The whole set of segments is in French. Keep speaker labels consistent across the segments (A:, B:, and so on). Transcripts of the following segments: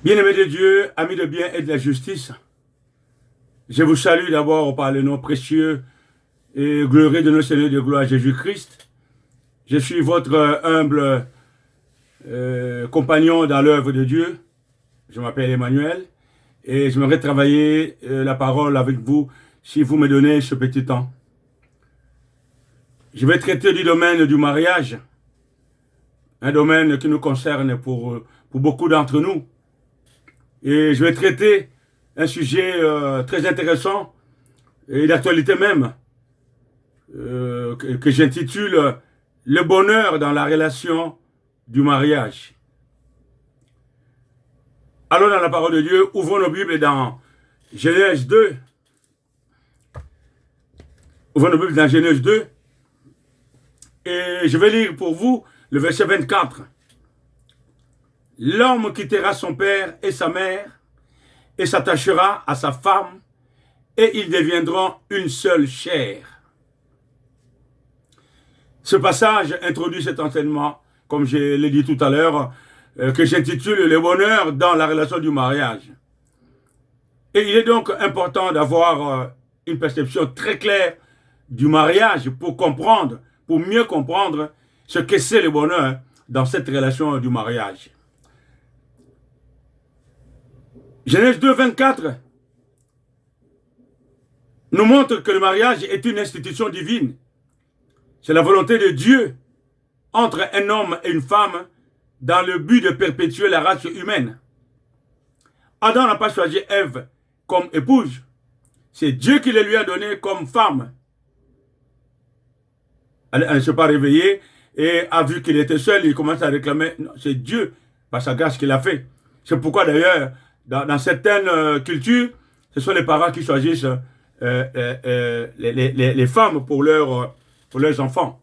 A: Bien-aimés de Dieu, amis de bien et de la justice, je vous salue d'abord par le nom précieux et glorieux de notre Seigneur de gloire Jésus-Christ. Je suis votre humble compagnon dans l'œuvre de Dieu. Je m'appelle Emmanuel et j'aimerais travailler la parole avec vous si vous me donnez ce petit temps. Je vais traiter du domaine du mariage, un domaine qui nous concerne pour beaucoup d'entre nous. Et je vais traiter un sujet très intéressant et d'actualité même, que j'intitule Le bonheur dans la relation du mariage. Allons dans la parole de Dieu, ouvrons nos Bibles dans Genèse 2. Ouvrons nos Bibles dans Genèse 2. Et je vais lire pour vous le verset 24. L'homme quittera son père et sa mère et s'attachera à sa femme et ils deviendront une seule chair. Ce passage introduit cet enseignement, comme je l'ai dit tout à l'heure, que j'intitule Le bonheur dans la relation du mariage. Et il est donc important d'avoir une perception très claire du mariage pour comprendre, pour mieux comprendre ce que c'est le bonheur dans cette relation du mariage. Genèse 2, 24 nous montre que le mariage est une institution divine. C'est la volonté de Dieu entre un homme et une femme dans le but de perpétuer la race humaine. Adam n'a pas choisi Ève comme épouse. C'est Dieu qui le lui a donné comme femme. Elle ne s'est pas réveillée et a vu qu'il était seul. Il commence à réclamer. C'est Dieu, par sa grâce, qui l'a fait. C'est pourquoi d'ailleurs, dans certaines cultures, ce sont les parents qui choisissent les femmes pour leurs enfants.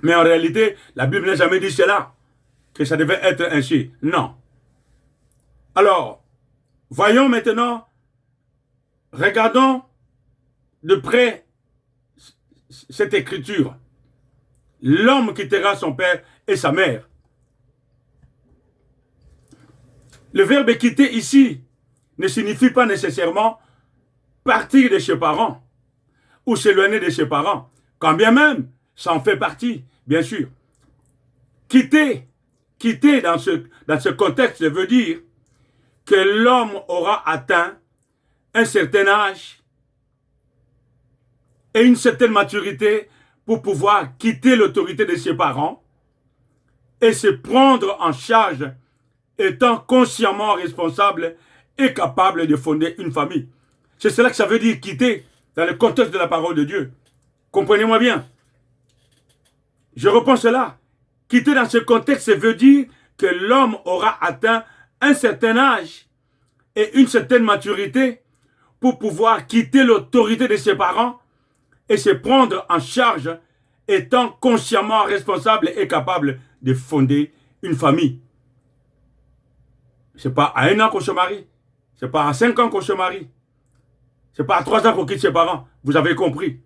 A: Mais en réalité, la Bible n'a jamais dit cela, que ça devait être ainsi. Non. Alors, voyons maintenant, regardons de près cette écriture. L'homme quittera son père et sa mère. Le verbe quitter ici ne signifie pas nécessairement partir de ses parents ou s'éloigner de ses parents. Quand bien même, ça en fait partie, bien sûr. Quitter dans ce contexte veut dire que l'homme aura atteint un certain âge et une certaine maturité pour pouvoir quitter l'autorité de ses parents et se prendre en charge étant consciemment responsable et capable de fonder une famille. C'est cela que ça veut dire quitter dans le contexte de la parole de Dieu. Comprenez-moi bien. Je reprends cela. Quitter dans ce contexte veut dire que l'homme aura atteint un certain âge et une certaine maturité pour pouvoir quitter l'autorité de ses parents et se prendre en charge étant consciemment responsable et capable de fonder une famille. Ce n'est pas à 1 an qu'on se marie. Ce n'est pas à 5 ans qu'on se marie. Ce n'est pas à 3 ans qu'on quitte ses parents. Vous avez compris.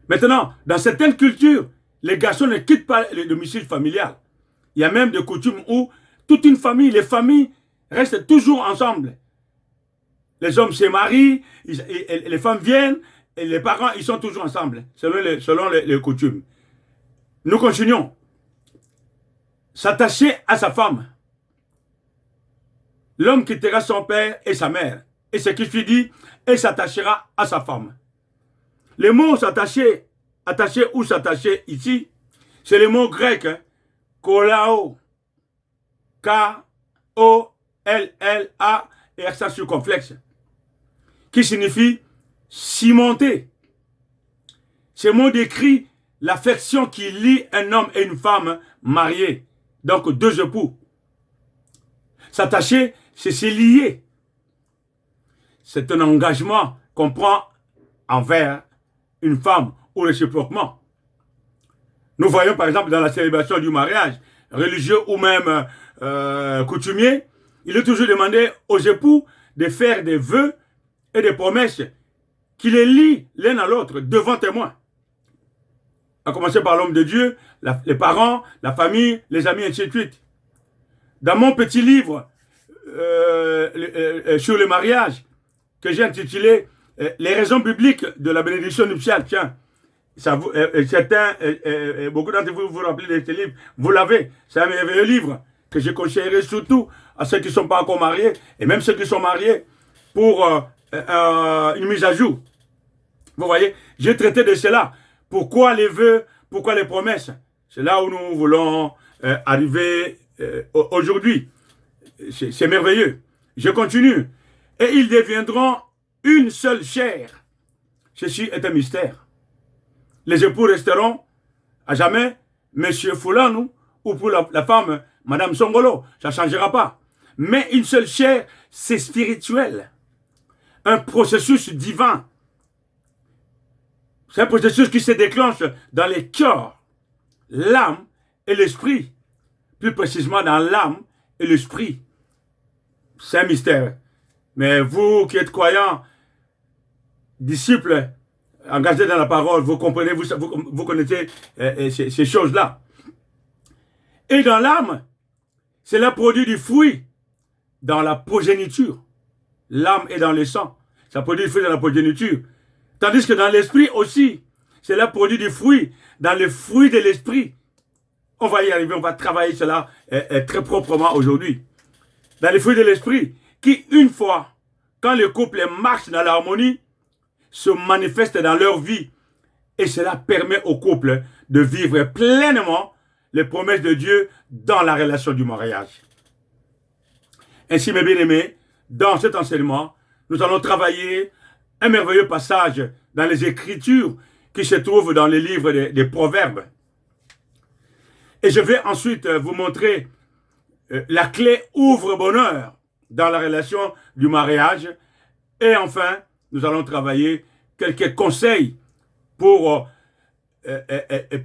A: Maintenant, dans certaines cultures, les garçons ne quittent pas le domicile familial. Il y a même des coutumes où toute une famille, les familles restent toujours ensemble. Les hommes se marient, les femmes viennent, et les parents, ils sont toujours ensemble, selon les coutumes. Nous continuons. S'attacher à sa femme. L'homme quittera son père et sa mère. Et ce qui suit dit, et s'attachera à sa femme. Le mot s'attacher, attacher ou s'attacher ici, c'est le mot grec, kolao. K-O-L-L-A et accent circonflexe. Qui signifie cimenter. Ce mot décrit l'affection qui lie un homme et une femme mariés. Donc deux époux. S'attacher, c'est se lier. C'est un engagement qu'on prend envers une femme ou réciproquement. Nous voyons par exemple dans la célébration du mariage, religieux ou même coutumier, il est toujours demandé aux époux de faire des vœux et des promesses qui les lient l'un à l'autre devant témoins. À commencer par l'homme de Dieu, les parents, la famille, les amis, ainsi de suite. Dans mon petit livre sur le mariage, que j'ai intitulé Les raisons bibliques de la bénédiction nuptiale. Tiens, beaucoup d'entre vous vous rappelez de ce livre, vous l'avez. C'est un merveilleux livre que je conseillerais surtout à ceux qui ne sont pas encore mariés et même ceux qui sont mariés pour une mise à jour. Vous voyez, j'ai traité de cela. Pourquoi les vœux, pourquoi les promesses? C'est là où nous voulons arriver aujourd'hui. C'est merveilleux. Je continue. Et ils deviendront une seule chair. Ceci est un mystère. Les époux resteront à jamais Monsieur Foulanou ou pour la femme Madame Songolo. Ça ne changera pas. Mais une seule chair, c'est spirituel. Un processus divin. C'est un processus qui se déclenche dans les cœurs, l'âme et l'esprit. Plus précisément dans l'âme et l'esprit. C'est un mystère. Mais vous qui êtes croyants, disciples, engagés dans la parole, vous comprenez, vous connaissez ces choses-là. Et dans l'âme, c'est le produit du fruit dans la progéniture. L'âme est dans le sang. Ça produit du fruit dans la progéniture. Tandis que dans l'esprit aussi, c'est le produit du fruit dans le fruit de l'esprit. On va y arriver, on va travailler cela très proprement aujourd'hui. Dans les fruits de l'esprit, qui une fois, quand le couple marche dans l'harmonie, se manifeste dans leur vie. Et cela permet au couple de vivre pleinement les promesses de Dieu dans la relation du mariage. Ainsi, mes bien-aimés, dans cet enseignement, nous allons travailler un merveilleux passage dans les Écritures qui se trouve dans les livres des Proverbes. Et je vais ensuite vous montrer la clé ouvre-bonheur dans la relation du mariage. Et enfin, nous allons travailler quelques conseils pour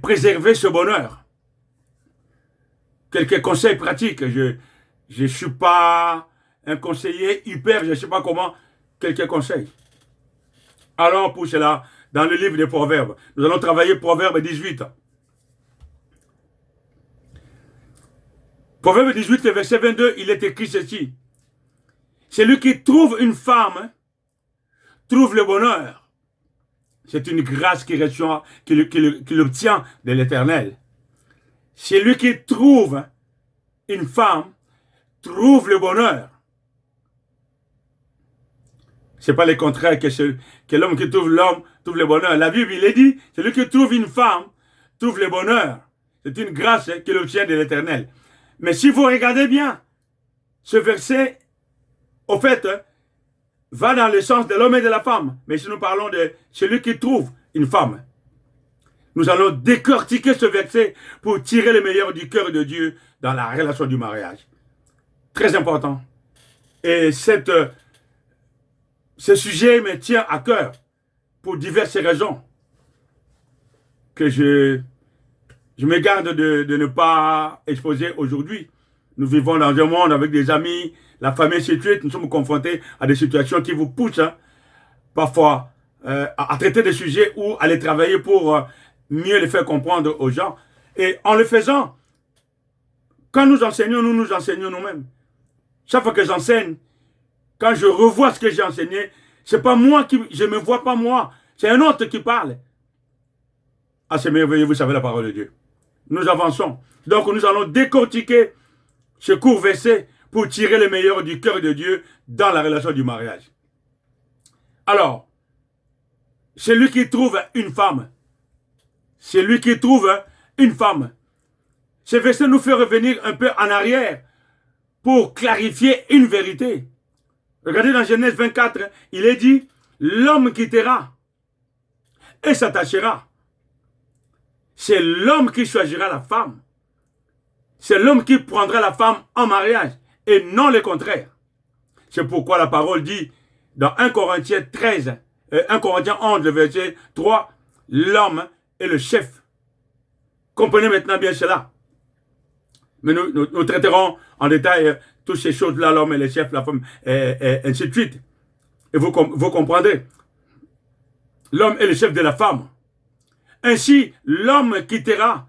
A: préserver ce bonheur. Quelques conseils pratiques. Je ne suis pas un conseiller hyper, je ne sais pas comment. Quelques conseils. Allons pour cela dans le livre des Proverbes. Nous allons travailler Proverbe 18. Proverbe 18, verset 22, il est écrit ceci. Celui qui trouve une femme trouve le bonheur. C'est une grâce qu'il obtient de l'Éternel. Celui qui trouve une femme trouve le bonheur. Ce n'est pas le contraire que l'homme qui trouve l'homme trouve le bonheur. La Bible, il est dit, celui qui trouve une femme trouve le bonheur. C'est une grâce qu'il obtient de l'Éternel. Mais si vous regardez bien, ce verset, au fait, va dans le sens de l'homme et de la femme. Mais si nous parlons de celui qui trouve une femme, nous allons décortiquer ce verset pour tirer le meilleur du cœur de Dieu dans la relation du mariage. Très important. Et ce sujet me tient à cœur pour diverses raisons que je me garde de ne pas exposer aujourd'hui. Nous vivons dans un monde avec des amis, la famille, ainsi de suite. Nous sommes confrontés à des situations qui vous poussent parfois à traiter des sujets ou à les travailler pour mieux les faire comprendre aux gens. Et en le faisant, quand nous enseignons, nous nous enseignons nous-mêmes. Chaque fois que j'enseigne, quand je revois ce que j'ai enseigné, c'est pas moi je ne me vois pas moi, c'est un autre qui parle. Ah, c'est merveilleux, vous savez la parole de Dieu. Nous avançons. Donc, nous allons décortiquer ce court verset pour tirer le meilleur du cœur de Dieu dans la relation du mariage. Alors, celui qui trouve une femme, celui qui trouve une femme, ce verset nous fait revenir un peu en arrière pour clarifier une vérité. Regardez dans Genèse 24, il est dit, l'homme quittera et s'attachera. C'est l'homme qui choisira la femme. C'est l'homme qui prendra la femme en mariage et non le contraire. C'est pourquoi la parole dit dans 1 Corinthiens 13, 1 Corinthiens 11, verset 3, l'homme est le chef. Comprenez maintenant bien cela. Mais nous traiterons en détail toutes ces choses-là, l'homme est le chef, la femme, et ainsi de suite. Et vous comprendrez. L'homme est le chef de la femme. Ainsi, l'homme quittera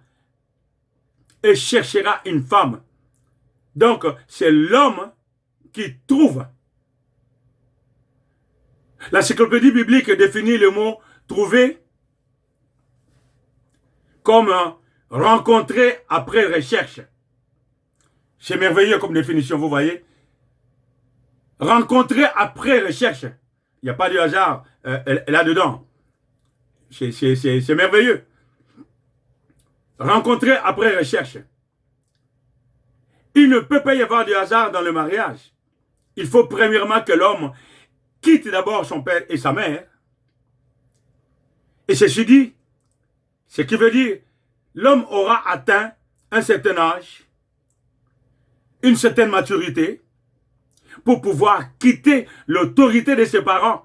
A: et cherchera une femme. Donc, c'est l'homme qui trouve. L'encyclopédie biblique définit le mot trouver comme rencontrer après recherche. C'est merveilleux comme définition, vous voyez. Rencontrer après recherche. Il n'y a pas de hasard là-dedans. C'est merveilleux. Rencontrer après recherche. Il ne peut pas y avoir de hasard dans le mariage. Il faut premièrement que l'homme quitte d'abord son père et sa mère. Et ceci dit, ce qui veut dire, l'homme aura atteint un certain âge, une certaine maturité, pour pouvoir quitter l'autorité de ses parents.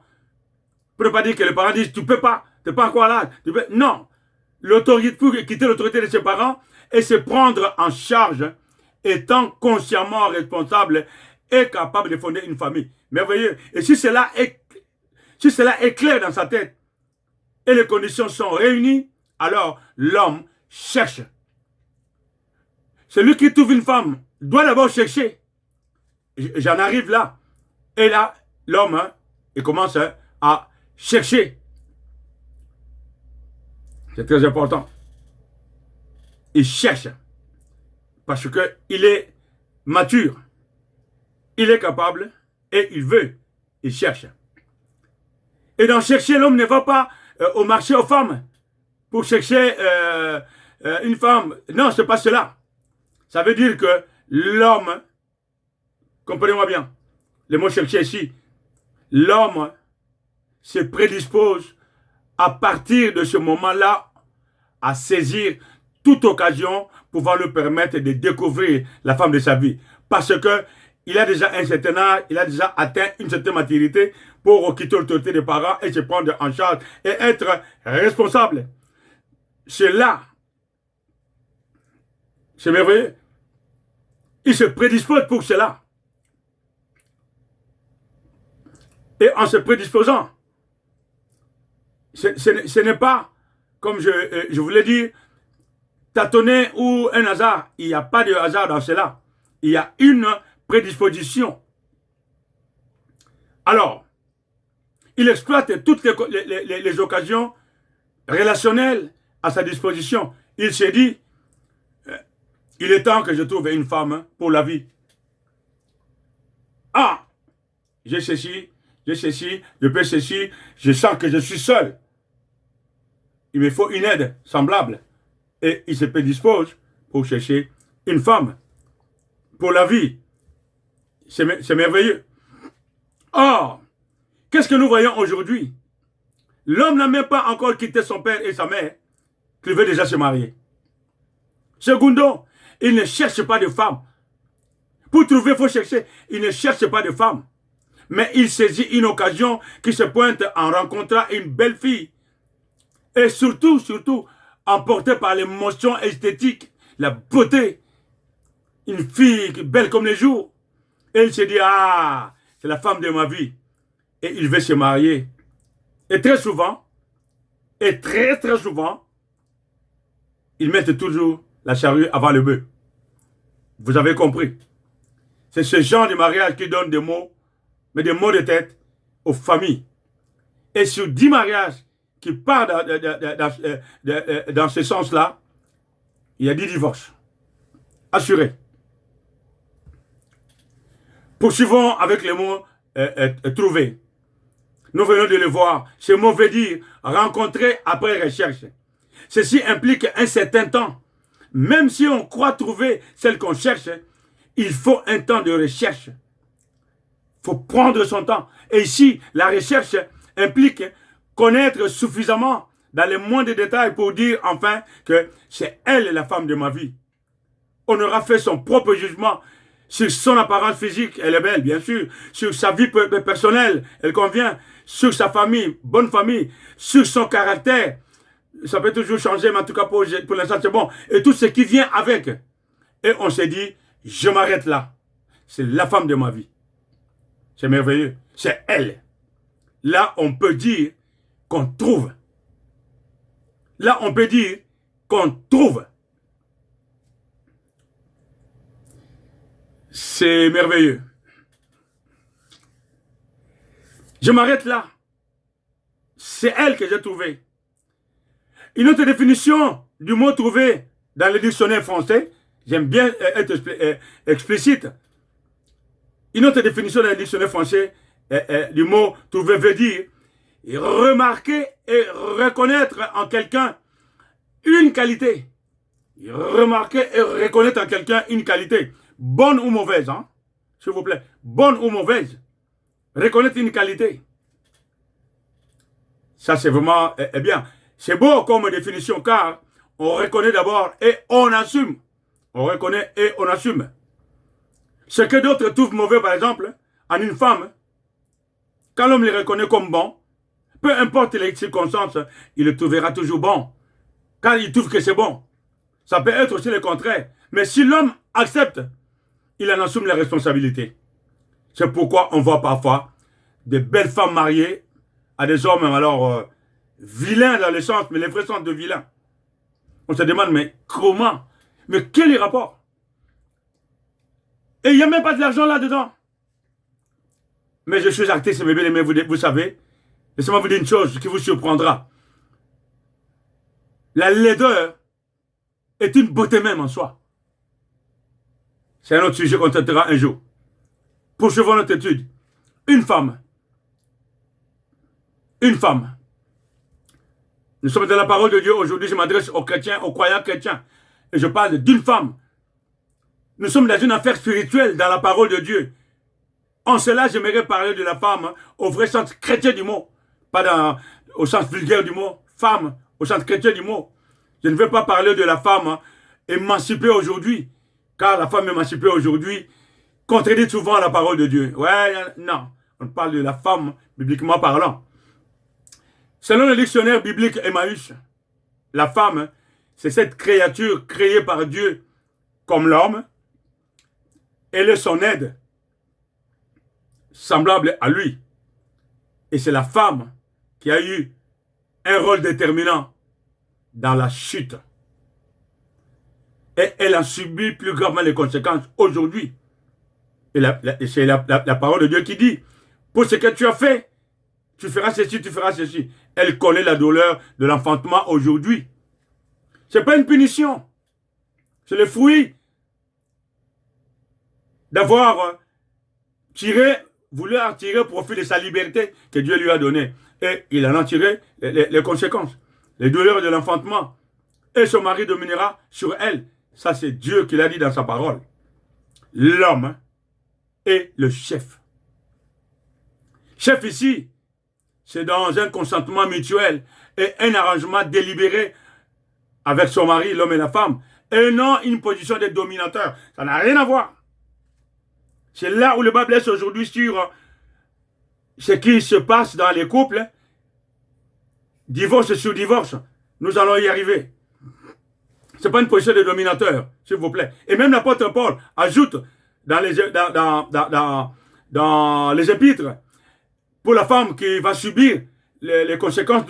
A: Pour ne pas dire que les parents disent, tu ne peux pas, tu n'es pas encore là. Non, l'autorité, pour quitter l'autorité de ses parents et se prendre en charge, étant consciemment responsable et capable de fonder une famille. Merveilleux. Et si cela est clair dans sa tête et les conditions sont réunies, alors l'homme cherche. Celui qui trouve une femme doit d'abord chercher. J'en arrive là. Et là, l'homme, il commence à chercher. C'est très important. Il cherche. Parce qu'il est mature. Il est capable et il veut. Il cherche. Et dans chercher, l'homme ne va pas au marché aux femmes pour chercher une femme. Non, ce n'est pas cela. Ça veut dire que l'homme, comprenez-moi bien, le mot chercher ici, l'homme se prédispose à partir de ce moment-là à saisir toute occasion pouvant lui permettre de découvrir la femme de sa vie. Parce que il a déjà un certain âge, il a déjà atteint une certaine maturité pour quitter l'autorité des parents et se prendre en charge et être responsable. C'est là. C'est merveilleux. Il se prédispose pour cela. Et en se prédisposant, ce n'est pas, comme je vous l'ai dit, tâtonner ou un hasard. Il n'y a pas de hasard dans cela. Il y a une prédisposition. Alors, il exploite toutes les occasions relationnelles à sa disposition. Il s'est dit, il est temps que je trouve une femme pour la vie. Ah, j'ai ceci, je peux ceci, je sens que je suis seul. Il me faut une aide semblable. Et il se prédispose pour chercher une femme pour la vie. C'est merveilleux. Or, qu'est-ce que nous voyons aujourd'hui? L'homme n'a même pas encore quitté son père et sa mère qu'il veut déjà se marier. Secondo, il ne cherche pas de femme. Pour trouver, il faut chercher. Il ne cherche pas de femme. Mais il saisit une occasion qui se pointe en rencontrant une belle fille. Et surtout, emporté par l'émotion esthétique, la beauté. Une fille belle comme les jours. Et il se dit, ah, c'est la femme de ma vie. Et il veut se marier. Et très souvent, très souvent, ils mettent toujours la charrue avant le bœuf. Vous avez compris. C'est ce genre de mariage qui donne des mots, mais des mots de tête aux familles. Et sur 10 mariages qui partent dans ce sens-là, il y a 10 divorces. Assurés. Poursuivons avec le mot trouver. Nous venons de le voir. Ce mot veut dire rencontrer après recherche. Ceci implique un certain temps. Même si on croit trouver celle qu'on cherche, il faut un temps de recherche. Il faut prendre son temps. Et ici, la recherche implique connaître suffisamment dans les moindres détails pour dire enfin que c'est elle la femme de ma vie. On aura fait son propre jugement sur son apparence physique, elle est belle, bien sûr, sur sa vie personnelle, elle convient, sur sa famille, bonne famille, sur son caractère. Ça peut toujours changer, mais en tout cas pour l'instant c'est bon. Et tout ce qui vient avec. Et on s'est dit, je m'arrête là. C'est la femme de ma vie. C'est merveilleux. C'est elle. Là, on peut dire qu'on trouve. Là, on peut dire qu'on trouve. C'est merveilleux. Je m'arrête là. C'est elle que j'ai trouvée. Une autre définition du mot trouvé dans le dictionnaire français, j'aime bien être explicite. Une autre définition dans le dictionnaire français du mot trouvé veut dire remarquer et reconnaître en quelqu'un une qualité. Remarquer et reconnaître en quelqu'un une qualité. Bonne ou mauvaise, hein? S'il vous plaît. Bonne ou mauvaise. Reconnaître une qualité. Ça, c'est vraiment bien. C'est beau comme définition car on reconnaît d'abord et on assume. On reconnaît et on assume. Ce que d'autres trouvent mauvais, par exemple, en une femme, quand l'homme le reconnaît comme bon, peu importe les circonstances, il le trouvera toujours bon. Quand il trouve que c'est bon. Ça peut être aussi le contraire. Mais si l'homme accepte, il en assume la responsabilité. C'est pourquoi on voit parfois de belles femmes mariées à des hommes alors vilains dans le sens, mais les vrais sens de vilains. On se demande, mais comment? Mais quel est le rapport? Et il n'y a même pas de l'argent là-dedans. Mais je suis artiste, mes bien-aimés, vous savez, laissez-moi vous dire une chose qui vous surprendra. La laideur est une beauté même en soi. C'est un autre sujet qu'on traitera un jour. Poursuivons notre étude. Une femme. Nous sommes dans la parole de Dieu. Aujourd'hui, je m'adresse aux chrétiens, aux croyants chrétiens. Et je parle d'une femme. Nous sommes dans une affaire spirituelle dans la parole de Dieu. En cela, j'aimerais parler de la femme au vrai sens chrétien du mot. Pas au sens vulgaire du mot. Femme, au sens chrétien du mot. Je ne veux pas parler de la femme émancipée aujourd'hui. Car la femme émancipée aujourd'hui contredit souvent la parole de Dieu. Ouais, non. On parle de la femme, bibliquement parlant. Selon le dictionnaire biblique Emmaüs, la femme, c'est cette créature créée par Dieu comme l'homme. Elle est son aide, semblable à lui. Et c'est la femme qui a eu un rôle déterminant dans la chute. Et elle a subi plus gravement les conséquences aujourd'hui. Et c'est la parole de Dieu qui dit, pour ce que tu as fait, tu feras ceci, tu feras ceci. Elle connaît la douleur de l'enfantement aujourd'hui. Ce n'est pas une punition. C'est le fruit d'avoir voulu en tirer profit de sa liberté que Dieu lui a donnée. Et il en a tiré les conséquences. Les douleurs de l'enfantement. Et son mari dominera sur elle. Ça, c'est Dieu qui l'a dit dans sa parole. L'homme est le chef. Chef ici, c'est dans un consentement mutuel et un arrangement délibéré avec son mari, l'homme et la femme. Et non une position de dominateur. Ça n'a rien à voir. C'est là où le bas blesse aujourd'hui sur ce qui se passe dans les couples. Divorce sur divorce. Nous allons y arriver. Ce n'est pas une position de dominateur, s'il vous plaît. Et même l'apôtre Paul ajoute dans les épîtres, pour la femme qui va subir les conséquences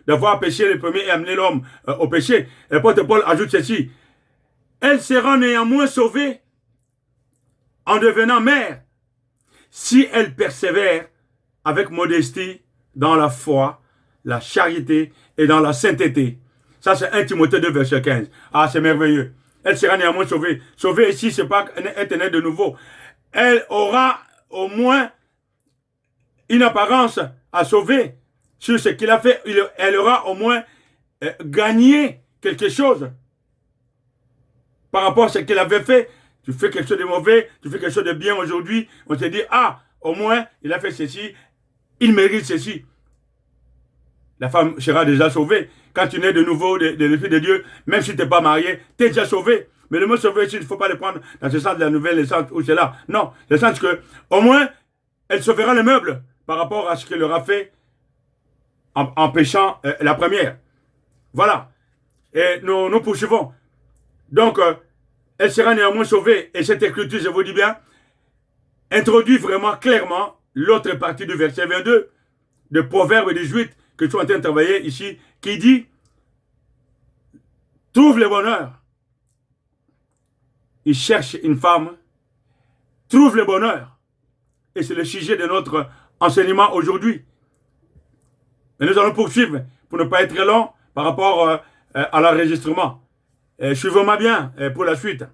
A: d'avoir péché le premier et amener l'homme au péché, l'apôtre Paul ajoute ceci. Elle sera néanmoins sauvée en devenant mère si elle persévère avec modestie dans la foi, la charité et dans la sainteté. Ça, c'est 1 Timothée 2, verset 15. Ah, c'est merveilleux. Elle sera néanmoins sauvée. Sauvée ici, ce n'est pas être née de nouveau. Elle aura au moins une apparence à sauver sur ce qu'il a fait. Elle aura au moins gagné quelque chose par rapport à ce qu'elle avait fait. Tu fais quelque chose de mauvais, tu fais quelque chose de bien aujourd'hui. On te dit, ah, au moins, il a fait ceci, il mérite ceci. La femme sera déjà sauvée. Quand tu nais de nouveau de l'Esprit de Dieu, même si tu n'es pas marié, tu es déjà sauvé. Mais le mot sauvé ici, il ne faut pas le prendre dans ce sens de la nouvelle naissance ou c'est là. Non, le sens que, au moins, elle sauvera les meubles par rapport à ce qu'elle aura fait en péchant la première. Voilà. Et nous poursuivons. Donc, elle sera néanmoins sauvée. Et cette écriture, je vous dis bien, introduit vraiment clairement l'autre partie du verset 22 de Proverbe 18 que je suis en train de travailler ici, qui dit, trouve le bonheur. Il cherche une femme trouve le bonheur. Et c'est le sujet de notre enseignement aujourd'hui. Mais nous allons poursuivre pour ne pas être long par rapport à l'enregistrement. Suivez-moi bien pour la suite.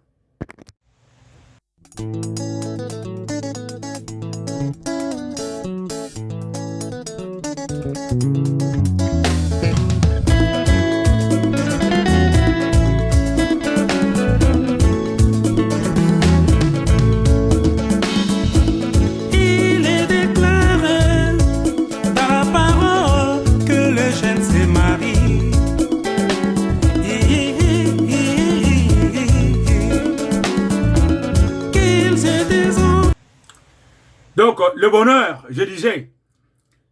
A: Donc, le bonheur, je disais,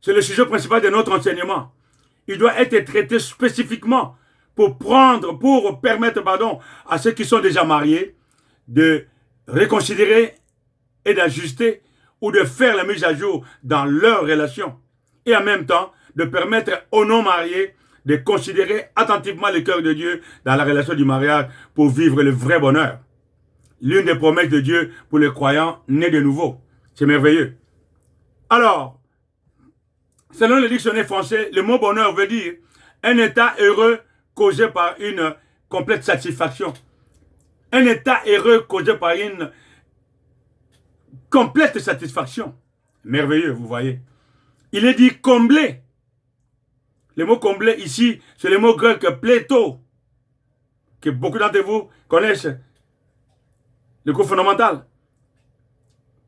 A: c'est le sujet principal de notre enseignement. Il doit être traité spécifiquement pour permettre, à ceux qui sont déjà mariés de reconsidérer et d'ajuster ou de faire la mise à jour dans leur relation. Et en même temps, de permettre aux non-mariés de considérer attentivement le cœur de Dieu dans la relation du mariage pour vivre le vrai bonheur. L'une des promesses de Dieu pour les croyants nés de nouveau. C'est merveilleux. Alors, selon le dictionnaire français, le mot bonheur veut dire un état heureux causé par une complète satisfaction. Un état heureux causé par une complète satisfaction. Merveilleux, vous voyez. Il est dit combler. Le mot combler ici, c'est le mot grec pléto, que beaucoup d'entre vous connaissent, le cours fondamental.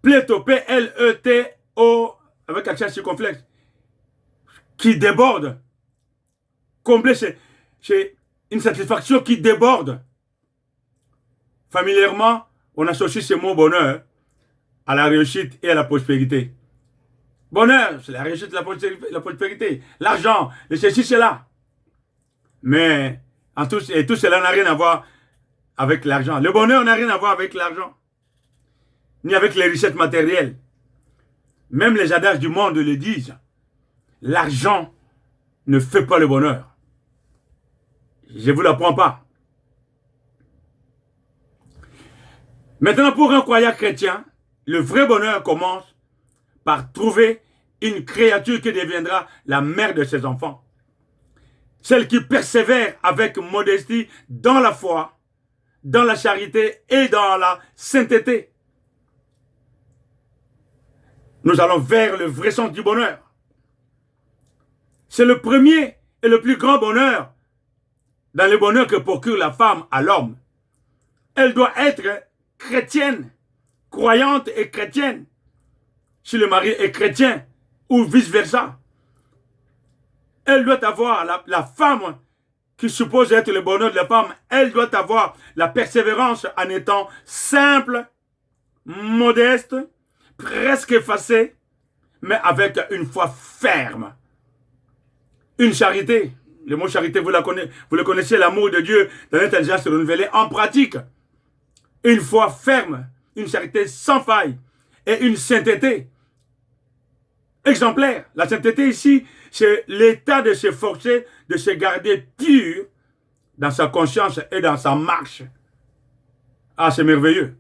A: Pléto, P-L-E-T-O, avec accent circonflexe, qui déborde. Combler, c'est une satisfaction qui déborde. Familièrement, on associe ce mot bonheur à la réussite et à la prospérité. Bonheur, c'est la réussite et la prospérité. L'argent, ceci, cela. Mais tout cela n'a rien à voir avec l'argent. Le bonheur n'a rien à voir avec l'argent, ni avec les richesses matérielles. Même les adages du monde le disent. L'argent ne fait pas le bonheur. Je ne vous l'apprends pas. Maintenant, pour un croyant chrétien, le vrai bonheur commence par trouver une créature qui deviendra la mère de ses enfants. Celle qui persévère avec modestie dans la foi, dans la charité et dans la sainteté. Nous allons vers le vrai sens du bonheur. C'est le premier et le plus grand bonheur dans le bonheur que procure la femme à l'homme. Elle doit être chrétienne, croyante et chrétienne. Si le mari est chrétien ou vice-versa. Elle doit avoir, la femme qui suppose être le bonheur de la femme, elle doit avoir la persévérance en étant simple, modeste, presque effacée, mais avec une foi ferme. Une charité. Le mot charité, vous le connaissez, l'amour de Dieu dans l'intelligence renouvelée en pratique. Une foi ferme, une charité sans faille et une sainteté exemplaire. La sainteté ici, c'est l'état de se forcer, de se garder pur dans sa conscience et dans sa marche. Ah, c'est merveilleux.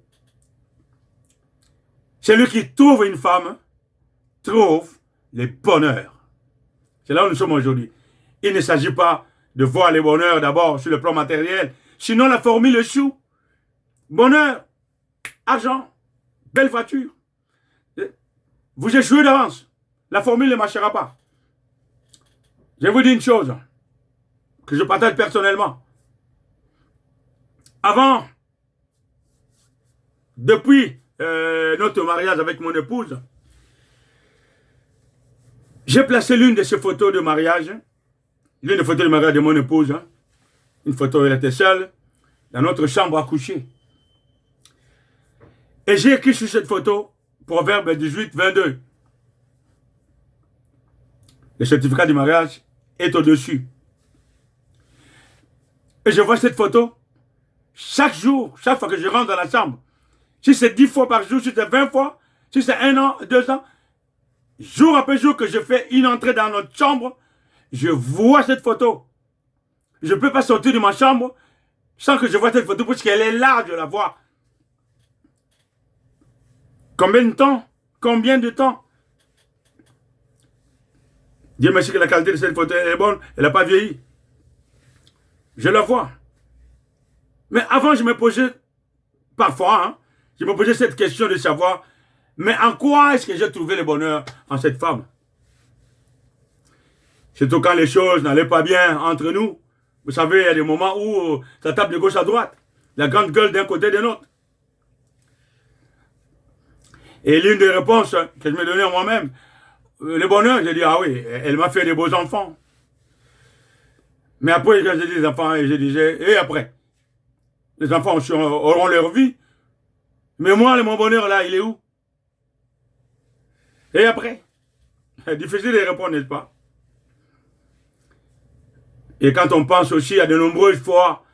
A: Celui qui trouve une femme trouve le bonheur. C'est là où nous sommes aujourd'hui. Il ne s'agit pas de voir le bonheur d'abord sur le plan matériel. Sinon, la formule échoue. Bonheur, argent, belle voiture. Vous échouez d'avance. La formule ne marchera pas. Je vous dis une chose que je partage personnellement. Avant, depuis notre mariage avec mon épouse, j'ai placé l'une de ces photos de mariage, l'une des photos de mariage de mon épouse, une photo où elle était seule, dans notre chambre à coucher. Et j'ai écrit sur cette photo, Proverbe 18, 22. Le certificat du mariage est au-dessus. Et je vois cette photo chaque jour, chaque fois que je rentre dans la chambre. Si c'est 10 fois par jour, si c'est 20 fois, si c'est 1 an, 2 ans, jour après jour que je fais une entrée dans notre chambre, je vois cette photo. Je ne peux pas sortir de ma chambre sans que je vois cette photo parce qu'elle est là, je la vois. Combien de temps? Combien de temps? Dieu merci que la qualité de cette photo est bonne, elle n'a pas vieilli. Je la vois. Mais avant, je me posais, parfois, hein, je me posais cette question de savoir, mais en quoi est-ce que j'ai trouvé le bonheur en cette femme? Surtout quand les choses n'allaient pas bien entre nous. Vous savez, il y a des moments où ça tape de gauche à droite. La grande gueule d'un côté et de l'autre. Et l'une des réponses que je me donnais à moi-même, le bonheur, j'ai dit, ah oui, elle m'a fait des beaux enfants. Mais après, quand j'ai dit des enfants, je disais, et après? Les enfants auront leur vie. Mais moi, mon bonheur là, il est où? Et après? Difficile de répondre, n'est-ce pas? Et quand on pense aussi à de nombreuses fois,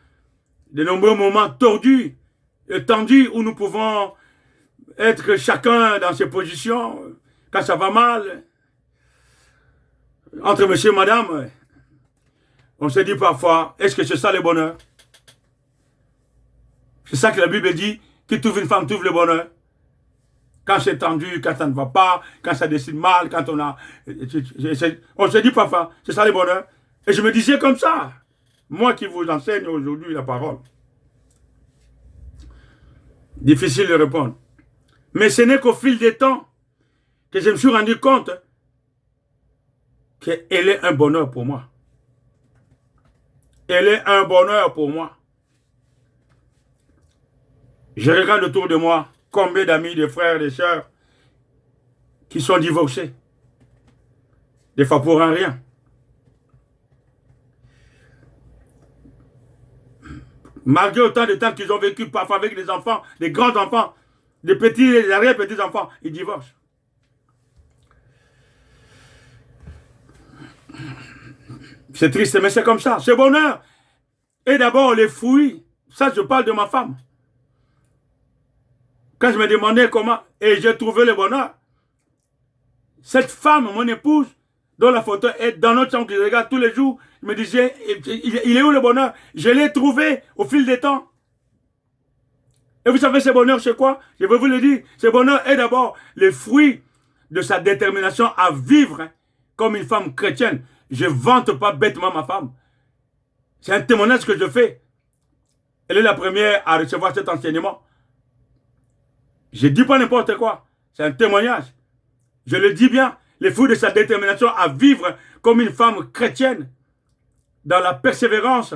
A: de nombreux moments tordus et tendus où nous pouvons être chacun dans ses positions, quand ça va mal, entre monsieur et madame, on se dit parfois, est-ce que c'est ça le bonheur? C'est ça que la Bible dit, qui trouve une femme trouve le bonheur. Quand c'est tendu, quand ça ne va pas, quand ça décide mal, quand on a... On se dit parfois, c'est ça le bonheur. Et je me disais comme ça, moi qui vous enseigne aujourd'hui la parole. Difficile de répondre. Mais ce n'est qu'au fil des temps que je me suis rendu compte qu'elle est un bonheur pour moi. Elle est un bonheur pour moi. Je regarde autour de moi combien d'amis, de frères, de sœurs qui sont divorcés. Des fois pour un rien. Malgré autant de temps qu'ils ont vécu, parfois avec des enfants, des grands enfants, des petits, des arrière-petits enfants, ils divorcent. C'est triste, mais c'est comme ça. Ce bonheur est d'abord les fruits. Ça, je parle de ma femme. Quand je me demandais comment, et j'ai trouvé le bonheur, cette femme, mon épouse, dont la photo est dans notre chambre, que je regarde tous les jours, je me disais, il est où le bonheur? Je l'ai trouvé au fil des temps. Et vous savez, ce bonheur, c'est quoi? Je vais vous le dire. Ce bonheur est d'abord le fruit de sa détermination à vivre comme une femme chrétienne. Je ne vante pas bêtement ma femme. C'est un témoignage que je fais. Elle est la première à recevoir cet enseignement. Je ne dis pas n'importe quoi. C'est un témoignage. Je le dis bien. Le fruit de sa détermination à vivre comme une femme chrétienne. Dans la persévérance,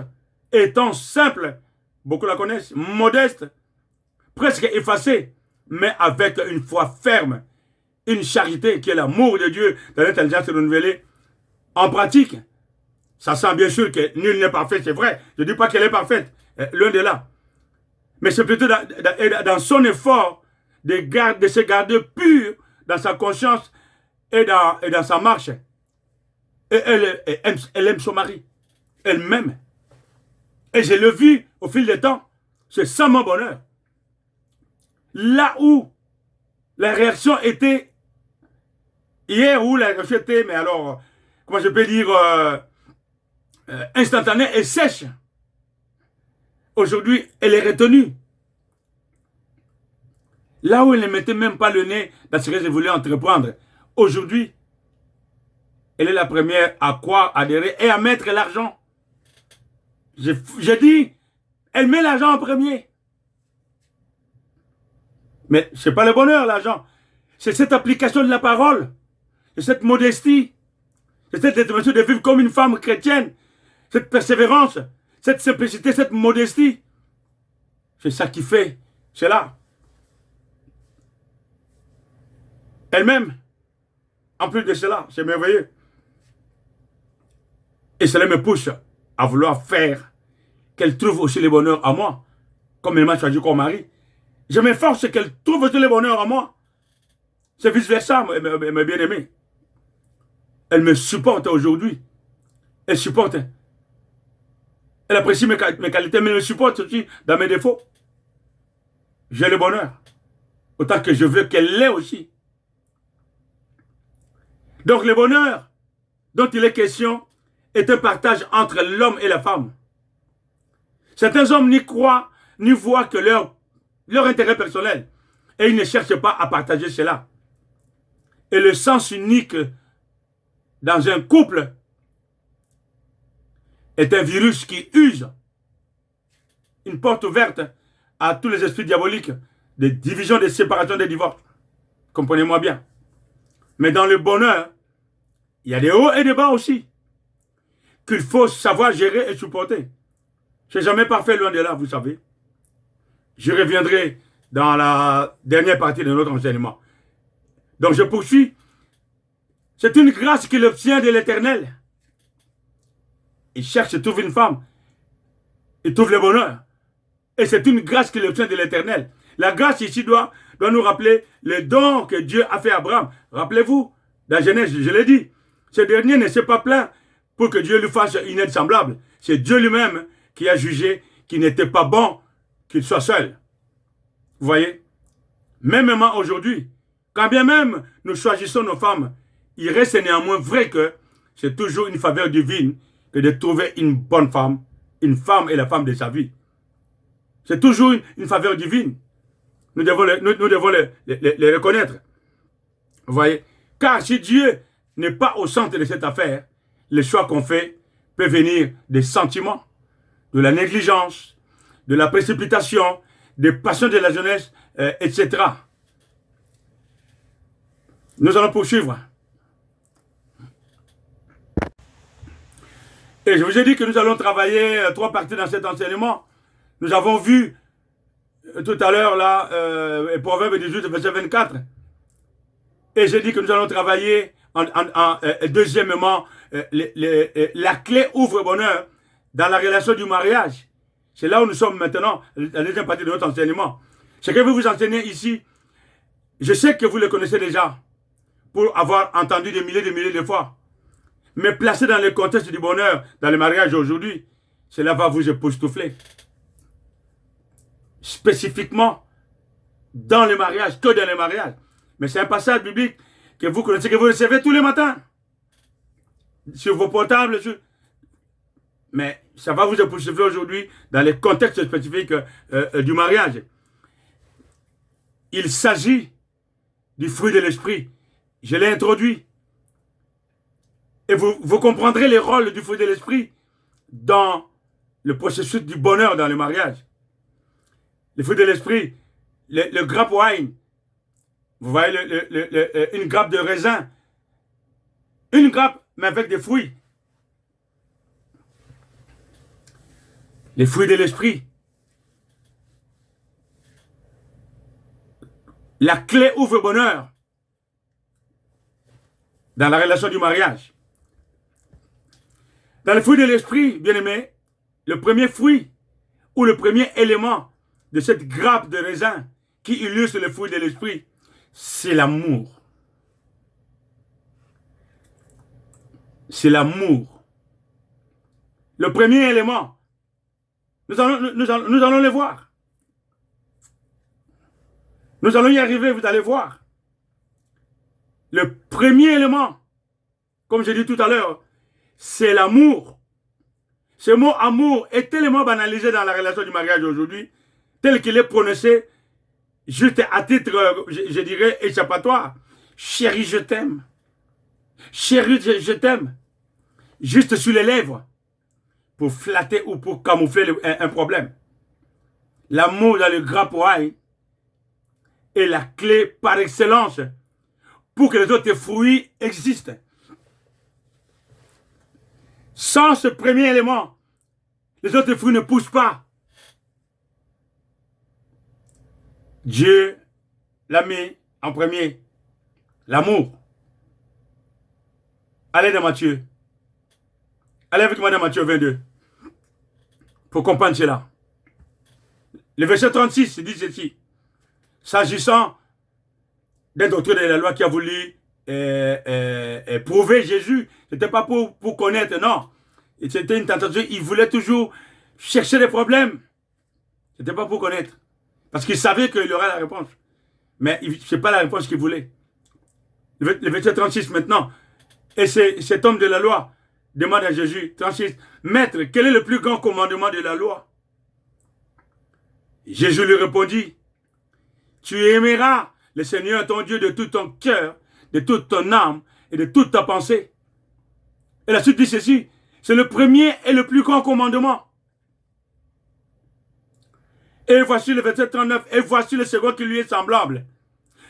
A: étant simple. Beaucoup la connaissent. Modeste. Presque effacée. Mais avec une foi ferme. Une charité qui est l'amour de Dieu dans l'intelligence renouvelée. En pratique, ça sent bien sûr que nul n'est parfait, c'est vrai. Je ne dis pas qu'elle est parfaite, loin de là. Mais c'est plutôt dans son effort de se garder pure dans sa conscience et dans sa marche. Et elle aime son mari. Elle m'aime. Et je l'ai vu au fil du temps. C'est ça mon bonheur. Là où la réaction était, hier où la réaction était, mais alors... comment je peux dire, instantanée et sèche. Aujourd'hui, elle est retenue. Là où elle ne mettait même pas le nez dans ce que je voulais entreprendre. Aujourd'hui, elle est la première à croire, adhérer et à mettre l'argent. Je dis, elle met l'argent en premier. Mais ce n'est pas le bonheur, l'argent. C'est cette application de la parole. C'est cette modestie. C'est cette détermination de vivre comme une femme chrétienne. Cette persévérance, cette simplicité, cette modestie. C'est ça qui fait cela. Elle-même, en plus de cela, c'est merveilleux. Et cela me pousse à vouloir faire qu'elle trouve aussi le bonheur à moi. Comme elle m'a choisi comme mari. Je m'efforce qu'elle trouve aussi le bonheur à moi. C'est vice-versa, mes bien-aimés. Elle me supporte aujourd'hui. Elle supporte. Elle apprécie mes qualités, mais elle me supporte aussi dans mes défauts. J'ai le bonheur. Autant que je veux qu'elle l'ait aussi. Donc le bonheur dont il est question est un partage entre l'homme et la femme. Certains hommes n'y croient, n'y voient que leur intérêt personnel. Et il ne cherche pas à partager cela. Et le sens unique dans un couple est un virus qui use une porte ouverte à tous les esprits diaboliques, des divisions, des séparations, des divorces. Comprenez-moi bien. Mais dans le bonheur, il y a des hauts et des bas aussi, qu'il faut savoir gérer et supporter. Je n'ai jamais parfait, loin de là, vous savez. Je reviendrai dans la dernière partie de notre enseignement. Donc je poursuis. C'est une grâce qu'il obtient de l'Éternel. Il cherche et trouve une femme. Il trouve le bonheur. Et c'est une grâce qu'il obtient de l'Éternel. La grâce ici doit nous rappeler le don que Dieu a fait à Abraham. Rappelez-vous, dans Genèse, je l'ai dit, ce dernier ne s'est pas plaint pour que Dieu lui fasse une aide semblable. C'est Dieu lui-même qui a jugé qu'il n'était pas bon qu'il soit seul. Vous voyez? Même aujourd'hui, quand bien même nous choisissons nos femmes, il reste néanmoins vrai que c'est toujours une faveur divine que de trouver une bonne femme. Une femme est la femme de sa vie. C'est toujours une faveur divine. Nous devons les reconnaître. Vous voyez? Car si Dieu n'est pas au centre de cette affaire, les choix qu'on fait peuvent venir des sentiments, de la négligence, de la précipitation, des passions de la jeunesse, etc. Nous allons poursuivre. Et je vous ai dit que nous allons travailler 3 parties dans cet enseignement. Nous avons vu tout à l'heure là, Proverbe 18, verset 24. Et j'ai dit que nous allons travailler deuxièmement, la clé ouvre bonheur dans la relation du mariage. C'est là où nous sommes maintenant, la deuxième partie de notre enseignement. Ce que je vais vous enseigner ici, je sais que vous le connaissez déjà, pour avoir entendu des milliers de fois. Mais placé dans le contexte du bonheur, dans le mariage aujourd'hui, cela va vous époustoufler. Spécifiquement, dans le mariage, que dans le mariage. Mais c'est un passage biblique que vous connaissez, que vous recevez tous les matins. Sur vos portables. Mais ça va vous époustoufler aujourd'hui dans le contexte spécifique du mariage. Il s'agit du fruit de l'esprit. Je l'ai introduit. Et vous comprendrez les rôles du fruit de l'esprit dans le processus du bonheur dans le mariage. Le fruit de l'esprit, le grape wine, vous voyez une grappe de raisin, une grappe mais avec des fruits. Les fruits de l'esprit. La clé ouvre bonheur dans la relation du mariage. Dans le fruit de l'esprit, bien aimé, le premier fruit ou le premier élément de cette grappe de raisin qui illustre le fruit de l'esprit, c'est l'amour. C'est l'amour. Le premier élément, nous allons le voir. Nous allons y arriver, vous allez voir. Le premier élément, comme j'ai dit tout à l'heure, c'est l'amour. Ce mot amour est tellement banalisé dans la relation du mariage aujourd'hui, tel qu'il est prononcé juste à titre, je dirais, échappatoire. Chérie, je t'aime. Chérie, je t'aime. Juste sur les lèvres, pour flatter ou pour camoufler un problème. L'amour dans le grappe wine est la clé par excellence pour que les autres fruits existent. Sans ce premier élément, les autres fruits ne poussent pas. Dieu l'a mis en premier. L'amour. Allez dans Matthieu. Allez avec moi dans Matthieu 22. Pour comprendre cela. Le verset 36 dit ceci. S'agissant d'un docteur de la loi qui a voulu prouver Jésus, ce n'était pas pour connaître, non. C'était une tentation. Il voulait toujours chercher des problèmes. Ce n'était pas pour connaître. Parce qu'il savait qu'il aurait la réponse. Mais ce n'est pas la réponse qu'il voulait. Le verset 36 maintenant. Et cet homme de la loi demande à Jésus, 36, Maître, quel est le plus grand commandement de la loi? Jésus lui répondit, Tu aimeras le Seigneur ton Dieu de tout ton cœur, de toute ton âme et de toute ta pensée. Et la suite dit ceci, c'est le premier et le plus grand commandement. Et voici le verset 39, et voici le second qui lui est semblable.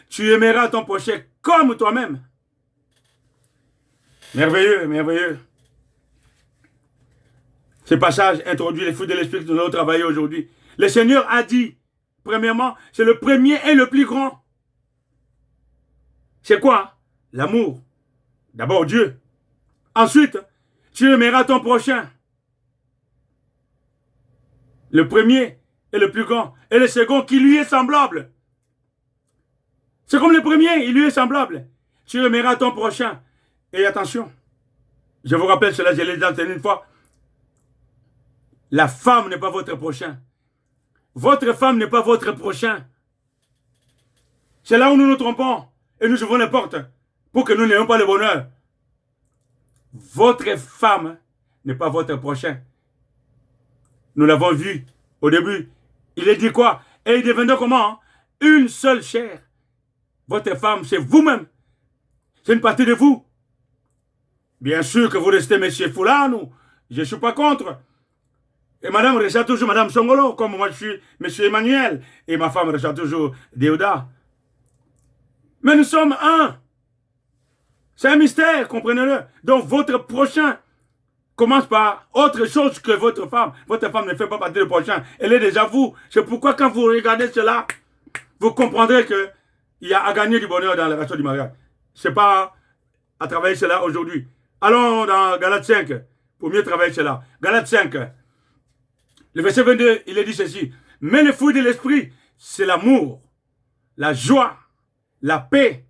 A: Tu aimeras ton prochain comme toi-même. Merveilleux, merveilleux. Ce passage introduit les fruits de l'esprit que nous allons travailler aujourd'hui. Le Seigneur a dit, premièrement, c'est le premier et le plus grand. C'est quoi? L'amour. D'abord Dieu. Ensuite, tu aimeras ton prochain. Le premier et le plus grand. Et le second qui lui est semblable. C'est comme le premier, il lui est semblable. Tu aimeras ton prochain. Et attention, je vous rappelle cela, je l'ai déjà entendu une fois. La femme n'est pas votre prochain. Votre femme n'est pas votre prochain. C'est là où nous nous trompons. Et nous ouvrons les portes pour que nous n'ayons pas le bonheur. Votre femme n'est pas votre prochain. Nous l'avons vu au début. Il est dit quoi? Et il deviendra comment? Une seule chair. Votre femme, c'est vous-même. C'est une partie de vous. Bien sûr que vous restez monsieur Foulano. Je ne suis pas contre. Et madame reste toujours madame Songolo, comme moi je suis monsieur Emmanuel. Et ma femme reste toujours Déoda. Mais nous sommes un. C'est un mystère, comprenez-le. Donc votre prochain commence par autre chose que votre femme. Votre femme ne fait pas partie du prochain. Elle est déjà vous. C'est pourquoi quand vous regardez cela, vous comprendrez qu'il y a à gagner du bonheur dans la relation du mariage. Ce n'est pas à travailler cela aujourd'hui. Allons dans Galates 5 pour mieux travailler cela. Galates 5, le verset 22, il est dit ceci. Mais le fruit de l'esprit, c'est l'amour, la joie, la paix,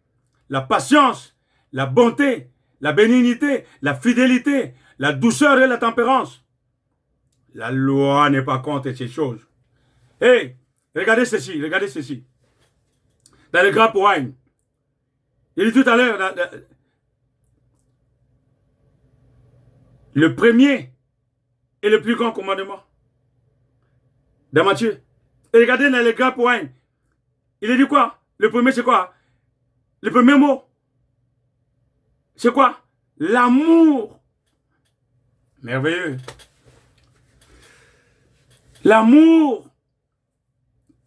A: la patience, la bonté, la bénignité, la fidélité, la douceur et la tempérance. La loi n'est pas contre ces choses. Hey, regardez ceci, regardez ceci. Dans le grand poème, il dit tout à l'heure, le premier et le plus grand commandement. Dans Matthieu. Et regardez dans le grand poème, il est dit quoi? Le premier c'est quoi? Le premier mot, c'est quoi? L'amour. Merveilleux. L'amour.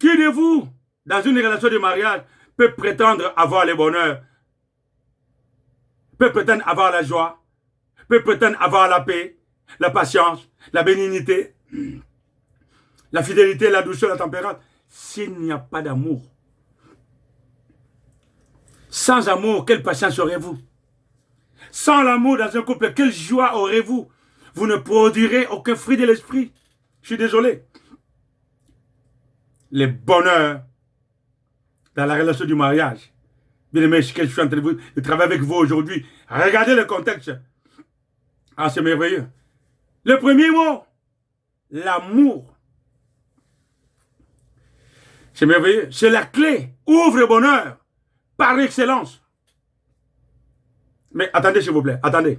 A: Qui de vous, dans une relation de mariage, peut prétendre avoir le bonheur, peut prétendre avoir la joie, peut prétendre avoir la paix, la patience, la bénignité, la fidélité, la douceur, la tempérance, s'il n'y a pas d'amour? Sans amour, quelle patience aurez-vous? Sans l'amour dans un couple, quelle joie aurez-vous? Vous ne produirez aucun fruit de l'esprit. Je suis désolé. Le bonheur dans la relation du mariage. Bien aimé, ce que je suis en train de travailler avec vous aujourd'hui. Regardez le contexte. Ah, c'est merveilleux. Le premier mot, l'amour. C'est merveilleux. C'est la clé. Ouvre le bonheur par excellence. Mais attendez, s'il vous plaît. Attendez.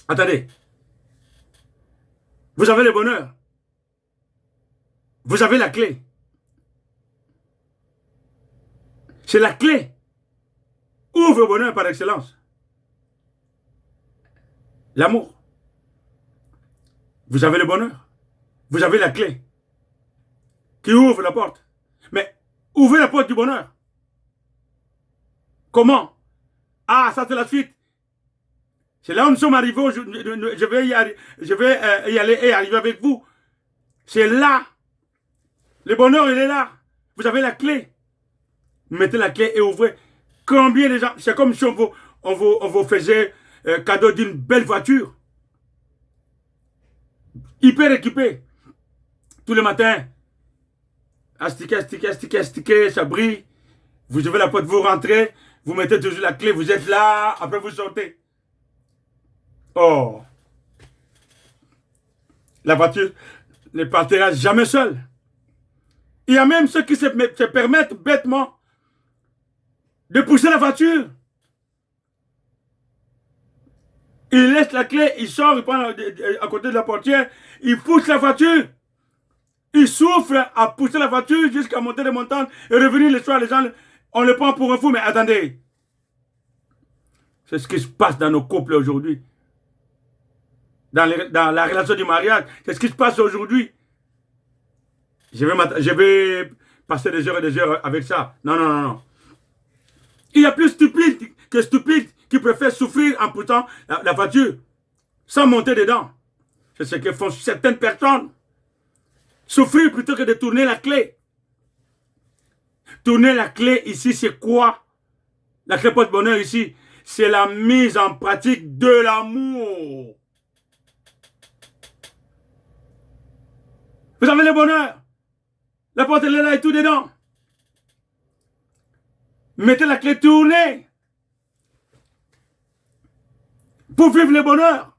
A: Attendez. Vous avez le bonheur. Vous avez la clé. C'est la clé. Ouvre le bonheur par excellence. L'amour. Vous avez le bonheur. Vous avez la clé qui ouvre la porte. Mais ouvrez la porte du bonheur. Comment? Ah, ça c'est la suite. C'est là où nous sommes arrivés. Je vais y aller et arriver avec vous. C'est là. Le bonheur, il est là. Vous avez la clé. Mettez la clé et ouvrez. Combien de gens... C'est comme si on vous faisait cadeau d'une belle voiture. Hyper équipée. Tous les matins. Astiquer, astiquer, astiquer, astiquer, ça brille. Vous ouvrez la porte, vous rentrez. Vous mettez toujours la clé, vous êtes là. Après, vous sortez. Oh. La voiture ne partira jamais seule. Il y a même ceux qui se permettent bêtement de pousser la voiture. Il laisse la clé, il sort, il prend à côté de la portière, il pousse la voiture. Il souffre à pousser la voiture jusqu'à monter les montagnes et revenir le soir. Les gens, on le prend pour un fou, mais attendez. C'est ce qui se passe dans nos couples aujourd'hui. Dans la relation du mariage. C'est ce qui se passe aujourd'hui. Je vais passer des heures et des heures avec ça. Non, non, non, non. Il y a plus stupide que stupide qui préfèrent souffrir en poussant la voiture sans monter dedans. C'est ce que font certaines personnes. Souffrir plutôt que de tourner la clé. Tourner la clé ici, c'est quoi? La clé porte-bonheur ici, c'est la mise en pratique de l'amour. Vous avez le bonheur. La porte elle est là et tout dedans. Mettez la clé tournée. Pour vivre le bonheur.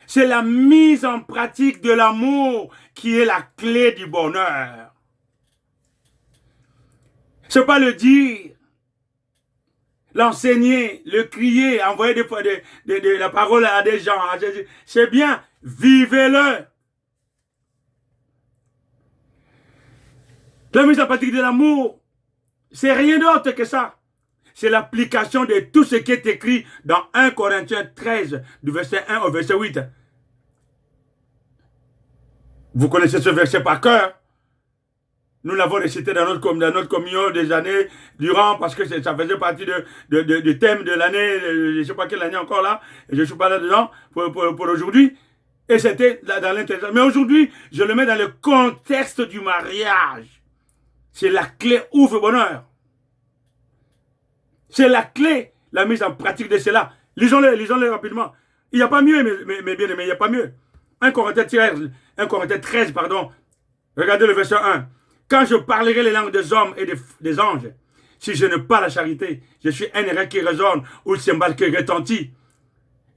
A: C'est la mise en pratique de l'amour qui est la clé du bonheur. Ce n'est pas le dire, l'enseigner, le crier, envoyer de la parole à des gens. C'est bien, vivez-le. La mise en pratique de l'amour, c'est rien d'autre que ça. C'est l'application de tout ce qui est écrit dans 1 Corinthiens 13, du verset 1 au verset 8. Vous connaissez ce verset par cœur. Nous l'avons récité dans notre communion des années durant, parce que ça faisait partie du thème de l'année, je ne sais pas quelle année encore là, et je ne suis pas là-dedans pour aujourd'hui. Et c'était dans l'intérieur. Mais aujourd'hui, je le mets dans le contexte du mariage. C'est la clé ouvre bonheur. C'est la clé, la mise en pratique de cela. Lisons-le rapidement. Il n'y a pas mieux, mes bien-aimés, il n'y a pas mieux. 1 Corinthiens 13, pardon. Regardez le verset 1. Quand je parlerai les langues des hommes et des anges, si je n'ai pas la charité, je suis un air qui résonne ou le cymbale qui retentit.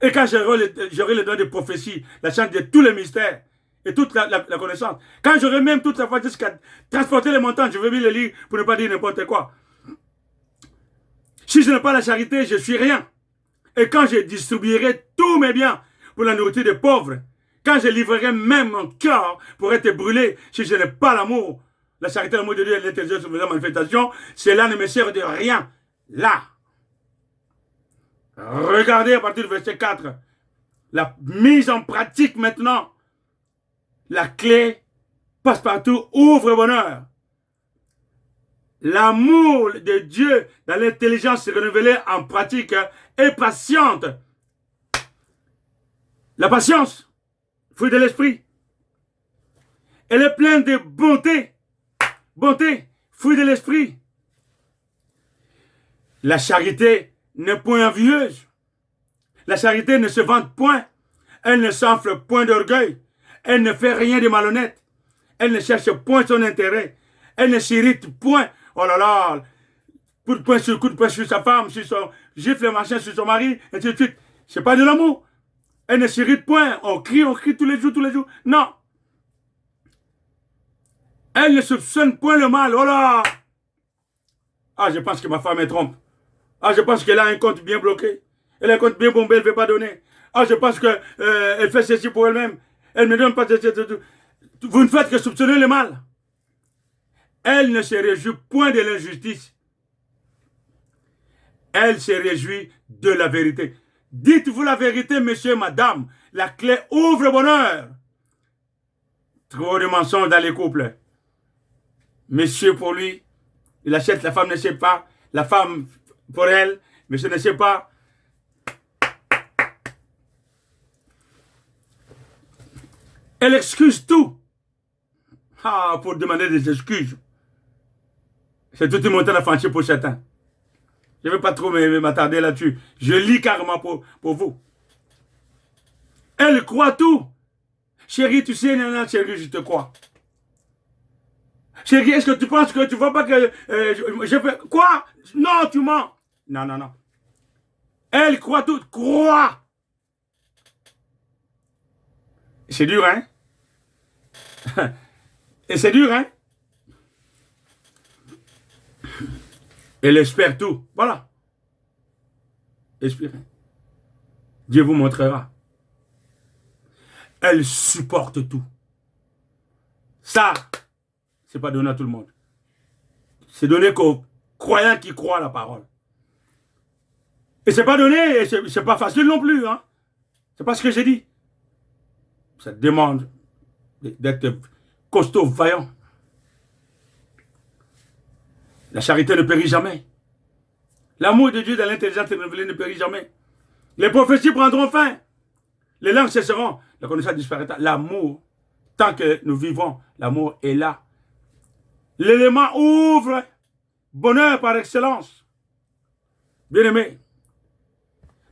A: Et quand j'aurai le don de prophétie, la science de tous les mystères et toute la connaissance, quand j'aurai même toute la foi jusqu'à transporter les montagnes, je vais bien le lire pour ne pas dire n'importe quoi. Si je n'ai pas la charité, je suis rien. Et quand je distribuerai tous mes biens pour la nourriture des pauvres, quand je livrerai même mon cœur pour être brûlé, si je n'ai pas l'amour, la charité, l'amour de Dieu et l'intelligence de la manifestation, cela ne me sert de rien. Là, regardez à partir du verset 4, la mise en pratique maintenant. La clé, passe-partout, ouvre bonheur. L'amour de Dieu dans l'intelligence renouvelée en pratique est patiente. La patience, fruit de l'esprit. Elle est pleine de bonté. Bonté, fruit de l'esprit. La charité n'est point envieuse. La charité ne se vante point. Elle ne s'enfle point d'orgueil. Elle ne fait rien de malhonnête. Elle ne cherche point son intérêt. Elle ne s'irrite point. Oh là là, coup de poing sur sa femme, sur son gifle machin sur son mari, et ainsi de suite. C'est pas de l'amour. Elle ne s'irrite point. On crie tous les jours. Non. Elle ne soupçonne point le mal. Oh là! Ah, je pense que ma femme me trompe. Ah, je pense qu'elle a un compte bien bloqué. Elle a un compte bien bombé, elle ne veut pas donner. Ah, je pense qu'elle fait ceci pour elle-même. Elle ne me donne pas ceci. Vous ne faites que soupçonner le mal. Elle ne se réjouit point de l'injustice. Elle se réjouit de la vérité. Dites-vous la vérité, monsieur, madame. La clé ouvre le bonheur. Trop de mensonges dans les couples. Monsieur, pour lui, il achète, la femme ne sait pas. La femme, pour elle, monsieur ne sait pas. Elle excuse tout. Ah, pour demander des excuses. C'est toute une montagne à franchir pour certains. Je ne vais pas trop m'attarder là-dessus. Je lis carrément pour vous. Elle croit tout. Chérie, tu sais, nana, chérie, je te crois. Chérie, est-ce que tu penses que tu ne vois pas que je fais... Quoi? Non, tu mens. Non, non, non. Elle croit tout. Croit. C'est dur, hein? Et c'est dur, hein? Elle espère tout. Voilà. Espérez. Dieu vous montrera. Elle supporte tout. Ça, c'est pas donné à tout le monde. C'est donné qu'aux croyants qui croient à la parole. Et c'est pas donné, et c'est pas facile non plus. Hein. C'est pas ce que j'ai dit. Ça demande d'être costaud, vaillant. La charité ne périt jamais. L'amour de Dieu dans l'intelligence renouvelée ne périt jamais. Les prophéties prendront fin. Les langues cesseront. La connaissance disparaîtra. L'amour, tant que nous vivons, l'amour est là. L'élément ouvre. Bonheur par excellence. Bien-aimé.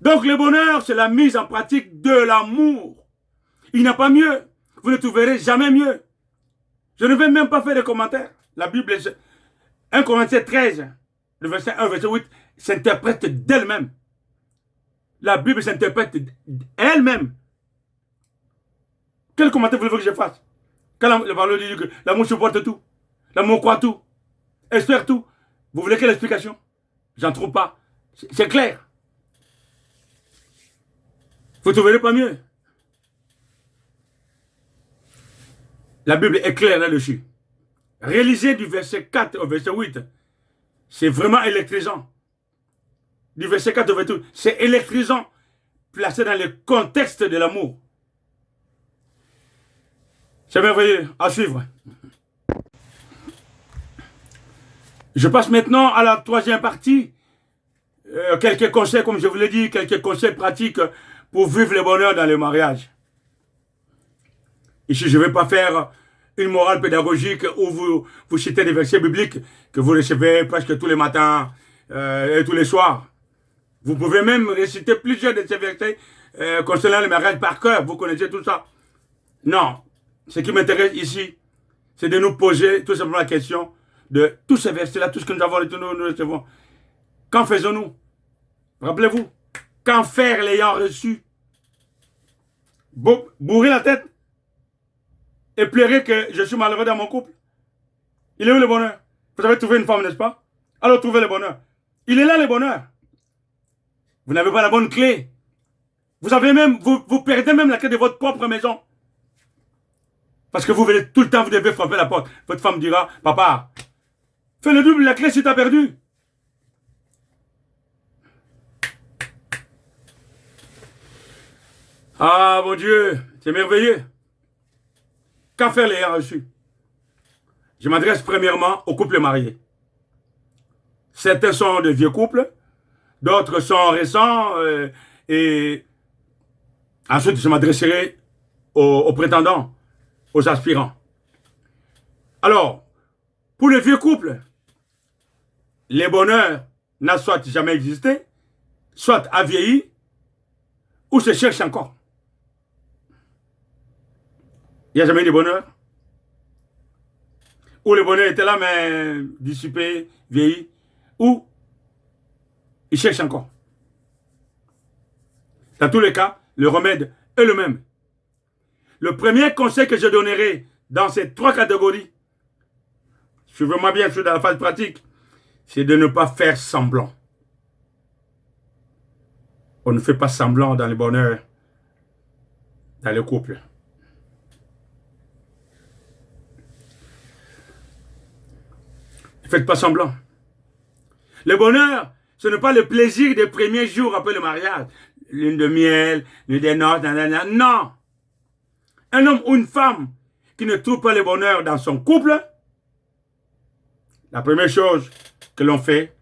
A: Donc le bonheur, c'est la mise en pratique de l'amour. Il n'y a pas mieux. Vous ne trouverez jamais mieux. Je ne vais même pas faire de commentaires. La Bible, 1 Corinthiens 13, le verset 1, verset 8, s'interprète d'elle-même. La Bible s'interprète elle-même. Quel commentaire voulez-vous que je fasse? Quand la parole dit que l'amour supporte tout, l'amour croit tout, espère tout, vous voulez quelle explication? J'en trouve pas. C'est clair. Vous ne trouverez pas mieux. La Bible est claire là-dessus. Réaliser du verset 4 au verset 8, c'est vraiment électrisant. Du verset 4 au verset 8, c'est électrisant, placé dans le contexte de l'amour. C'est merveilleux, à suivre. Je passe maintenant à la troisième partie. Quelques conseils, comme je vous l'ai dit, quelques conseils pratiques pour vivre le bonheur dans le mariage. Ici, je ne vais pas faire une morale pédagogique où vous citez des versets bibliques que vous recevez presque tous les matins et tous les soirs. Vous pouvez même réciter plusieurs de ces versets concernant le mariage par cœur. Vous connaissez tout ça. Non. Ce qui m'intéresse ici, c'est de nous poser tout simplement la question de tous ces versets-là, tout ce que nous avons retenu, nous recevons. Qu'en faisons-nous? Rappelez-vous, qu'en faire l'ayant reçu? Bourrer la tête et pleurer que je suis malheureux dans mon couple. Il est où le bonheur? Vous avez trouvé une femme, n'est-ce pas? Alors trouvez le bonheur. Il est là le bonheur. Vous n'avez pas la bonne clé. Vous avez même, vous perdez même la clé de votre propre maison. Parce que vous venez tout le temps, vous devez frapper la porte. Votre femme dira, papa, fais le double, la clé si tu as perdu. Ah, mon Dieu, c'est merveilleux. Qu'en faire l'ayant reçu? Je m'adresse premièrement aux couples mariés. Certains sont de vieux couples, d'autres sont récents, et ensuite je m'adresserai aux prétendants, aux aspirants. Alors, pour les vieux couples, le bonheur n'a soit jamais existé, soit a vieilli, ou se cherche encore. Il n'y a jamais eu de bonheur. Ou le bonheur était là, mais dissipé, vieilli. Ou il cherche encore. Dans tous les cas, le remède est le même. Le premier conseil que je donnerai dans ces trois catégories, suivez-moi bien sûr dans la phase pratique, c'est de ne pas faire semblant. On ne fait pas semblant dans le bonheur, dans le couple. Ne faites pas semblant. Le bonheur, ce n'est pas le plaisir des premiers jours après le mariage. Lune de miel, lune des noces, nanana. Non. Un homme ou une femme qui ne trouve pas le bonheur dans son couple, la première chose que l'on fait,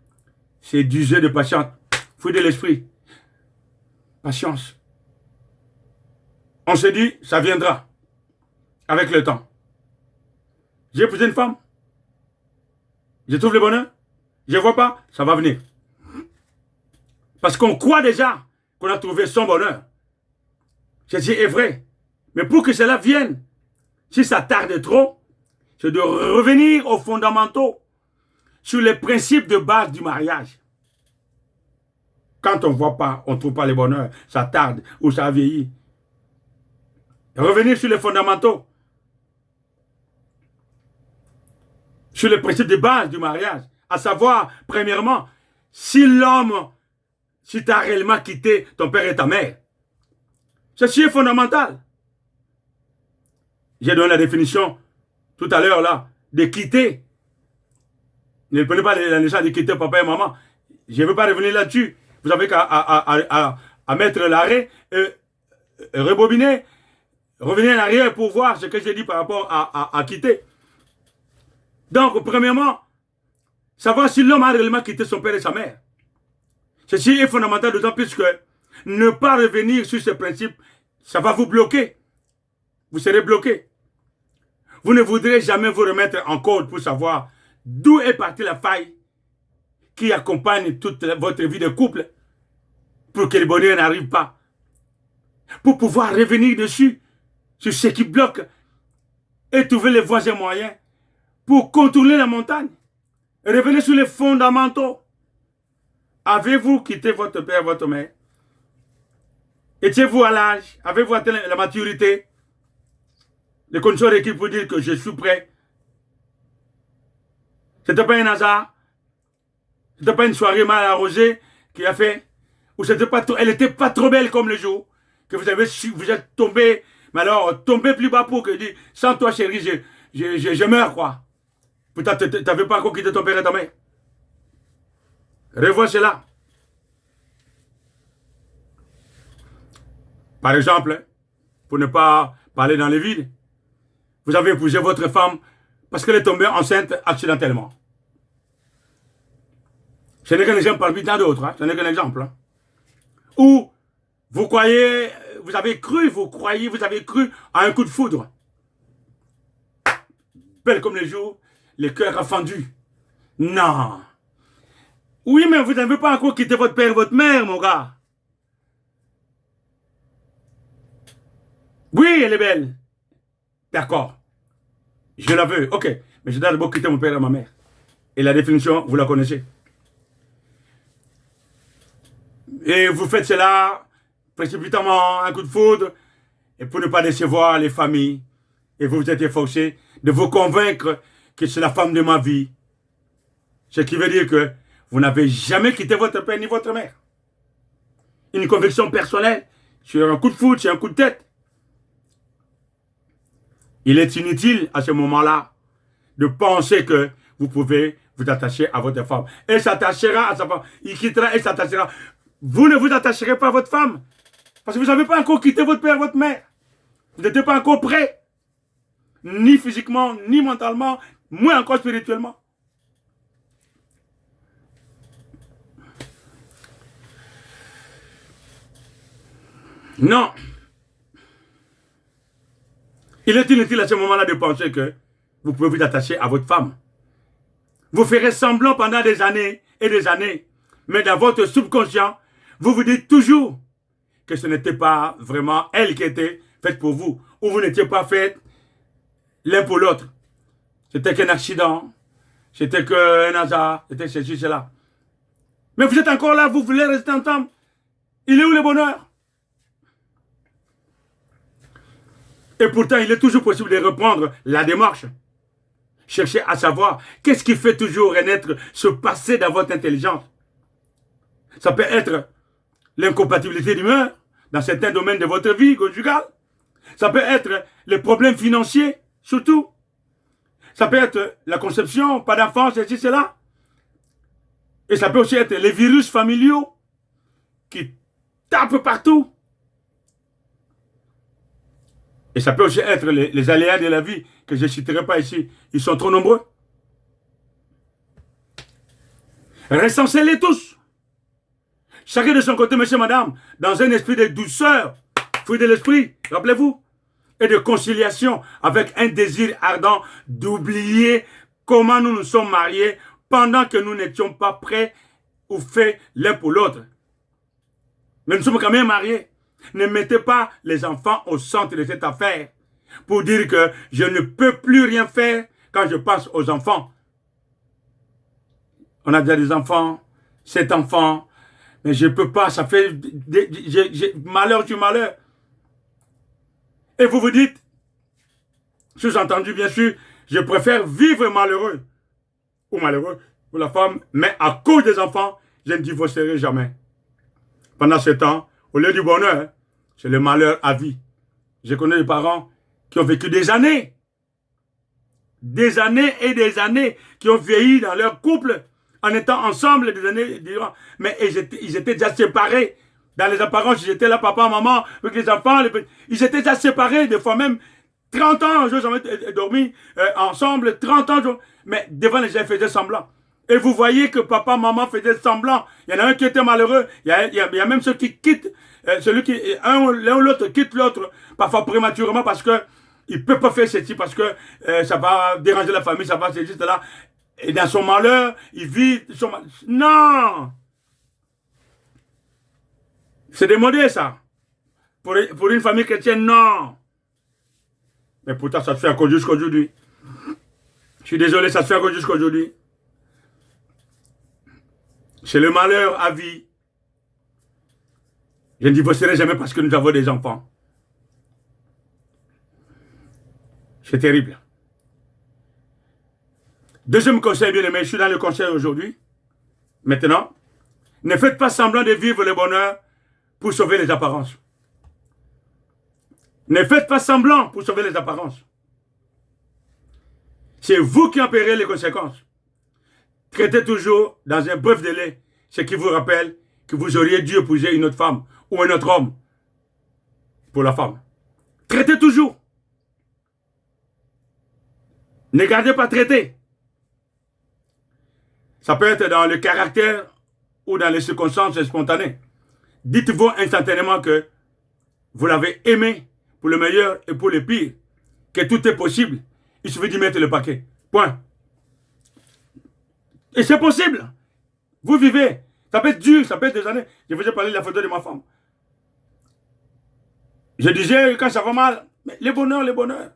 A: c'est d'user de patience. Fruit de l'esprit. Patience. On se dit, ça viendra avec le temps. J'ai épousé une femme. Je trouve le bonheur. Je ne vois pas, ça va venir. Parce qu'on croit déjà qu'on a trouvé son bonheur. Ceci est vrai. Mais pour que cela vienne, si ça tarde trop, c'est de revenir aux fondamentaux, sur les principes de base du mariage. Quand on ne voit pas, on ne trouve pas le bonheur, ça tarde ou ça vieillit. Revenir sur les fondamentaux, sur les principes de base du mariage. À savoir, premièrement, si tu as réellement quitté ton père et ta mère. Ceci est fondamental. J'ai donné la définition tout à l'heure là, de quitter. Ne prenez pas la naissance de quitter papa et maman. Je ne veux pas revenir là-dessus. Vous avez qu'à à mettre l'arrêt, rebobiner, revenir en arrière pour voir ce que j'ai dit par rapport à quitter. Donc, premièrement, savoir si l'homme a réellement quitté son père et sa mère. Ceci est fondamental, d'autant plus que ne pas revenir sur ce principe, ça va vous bloquer. Vous serez bloqué. Vous ne voudrez jamais vous remettre en cause pour savoir d'où est partie la faille qui accompagne toute votre vie de couple pour que le bonheur n'arrive pas. Pour pouvoir revenir dessus, sur ce qui bloque et trouver les voies et moyens pour contourner la montagne. Revenez sur les fondamentaux. Avez-vous quitté votre père, votre mère? Étiez-vous à l'âge? Avez-vous atteint la maturité? Les conditions requises pour dire que je suis prêt. Ce n'était pas un hasard. Ce n'était pas une soirée mal arrosée qui a fait. Ou elle n'était pas trop belle comme le jour. Que vous êtes tombé. Mais alors, tombé plus bas pour que dire, sans toi chérie, je meurs quoi. Pourtant, tu n'avais pas encore quitté ton père et ta mère. Revois cela. Par exemple, pour ne pas parler dans le vide, vous avez épousé votre femme parce qu'elle est tombée enceinte accidentellement. Ce n'est qu'un exemple parmi tant d'autres. Hein. Ce n'est qu'un exemple. Hein. Ou vous croyez, vous avez cru à un coup de foudre. Belle comme le jour, le cœur a fendu. Non. Oui, mais vous n'avez pas encore quitté votre père et votre mère, mon gars. Oui, elle est belle. D'accord. Je la veux. Ok. Mais je dois d'abord quitter mon père et ma mère. Et la définition, vous la connaissez. Et vous faites cela précipitamment, un coup de foudre, et pour ne pas décevoir les familles, et vous vous êtes efforcé de vous convaincre que c'est la femme de ma vie. Ce qui veut dire que vous n'avez jamais quitté votre père ni votre mère. Une conviction personnelle sur un coup de foudre, sur un coup de tête. Il est inutile à ce moment-là de penser que vous pouvez vous attacher à votre femme. Elle s'attachera à sa femme. Il quittera et s'attachera. Vous ne vous attacherez pas à votre femme. Parce que vous n'avez pas encore quitté votre père, votre mère. Vous n'êtes pas encore prêt. Ni physiquement, ni mentalement, moins encore spirituellement. Non. Il est inutile à ce moment-là de penser que vous pouvez vous attacher à votre femme. Vous ferez semblant pendant des années et des années. Mais dans votre subconscient, vous vous dites toujours que ce n'était pas vraiment elle qui était faite pour vous. Ou vous n'étiez pas faite l'un pour l'autre. C'était qu'un accident. C'était qu'un hasard. C'était ceci, cela. Mais vous êtes encore là, vous voulez rester ensemble. Il est où le bonheur? Et pourtant, il est toujours possible de reprendre la démarche. Cherchez à savoir qu'est-ce qui fait toujours renaître ce passé dans votre intelligence. Ça peut être l'incompatibilité d'humeur dans certains domaines de votre vie conjugale. Ça peut être les problèmes financiers, surtout. Ça peut être la conception, pas d'enfant, ceci, cela. Et ça peut aussi être les virus familiaux qui tapent partout. Et ça peut aussi être les aléas de la vie que je ne citerai pas ici. Ils sont trop nombreux. Recensez-les tous. Chacun de son côté, monsieur, madame, dans un esprit de douceur, fruit de l'esprit, rappelez-vous, et de conciliation avec un désir ardent d'oublier comment nous nous sommes mariés pendant que nous n'étions pas prêts ou faits l'un pour l'autre. Mais nous sommes quand même mariés. Ne mettez pas les enfants au centre de cette affaire pour dire que je ne peux plus rien faire quand je pense aux enfants. On a déjà des enfants, 7 enfants, mais je ne peux pas, ça fait malheur sur malheur. Et vous vous dites, sous-entendu bien sûr, je préfère vivre malheureux ou malheureux pour la femme, mais à cause des enfants, je ne divorcerai jamais. Pendant ce temps, au lieu du bonheur, c'est le malheur à vie. Je connais des parents qui ont vécu des années des années et des années qui ont vieilli dans leur couple en étant ensemble des années durant. Mais ils étaient déjà séparés. Dans les apparences, ils étaient là, papa, maman, avec les enfants. Ils étaient déjà séparés, des fois même 30 ans. Je jamais dormi ensemble, 30 ans. Mais devant les gens, ils faisaient semblant. Et vous voyez que papa, maman faisaient semblant. Il y en a un qui était malheureux. Il y a même ceux qui quittent. L'un ou l'autre quitte l'autre, parfois prématurément, parce que il peut pas faire ceci, parce que ça va déranger la famille, ça va ceci, cela. Et dans son malheur, il vit son malheur. Non! C'est démodé, ça. Pour une famille chrétienne, non. Mais pourtant, ça se fait encore jusqu'à aujourd'hui. Je suis désolé, ça se fait encore jusqu'à aujourd'hui. C'est le malheur à vie. Je ne divorcerai jamais parce que nous avons des enfants. C'est terrible. Deuxième conseil, bien aimé, je suis dans le conseil aujourd'hui. Maintenant, ne faites pas semblant de vivre le bonheur pour sauver les apparences. Ne faites pas semblant pour sauver les apparences. C'est vous qui en paierez les conséquences. Traitez toujours dans un bref délai ce qui vous rappelle que vous auriez dû épouser une autre femme ou un autre homme pour la femme. Traitez toujours. Ne gardez pas traiter. Ça peut être dans le caractère ou dans les circonstances spontanées. Dites-vous instantanément que vous l'avez aimé pour le meilleur et pour le pire, que tout est possible. Il suffit d'y mettre le paquet. Point. Et c'est possible. Vous vivez. Ça peut être dur, ça peut être des années. Je vous ai parlé de la photo de ma femme. Je disais, quand ça va mal, mais les bonheurs, les bonheurs.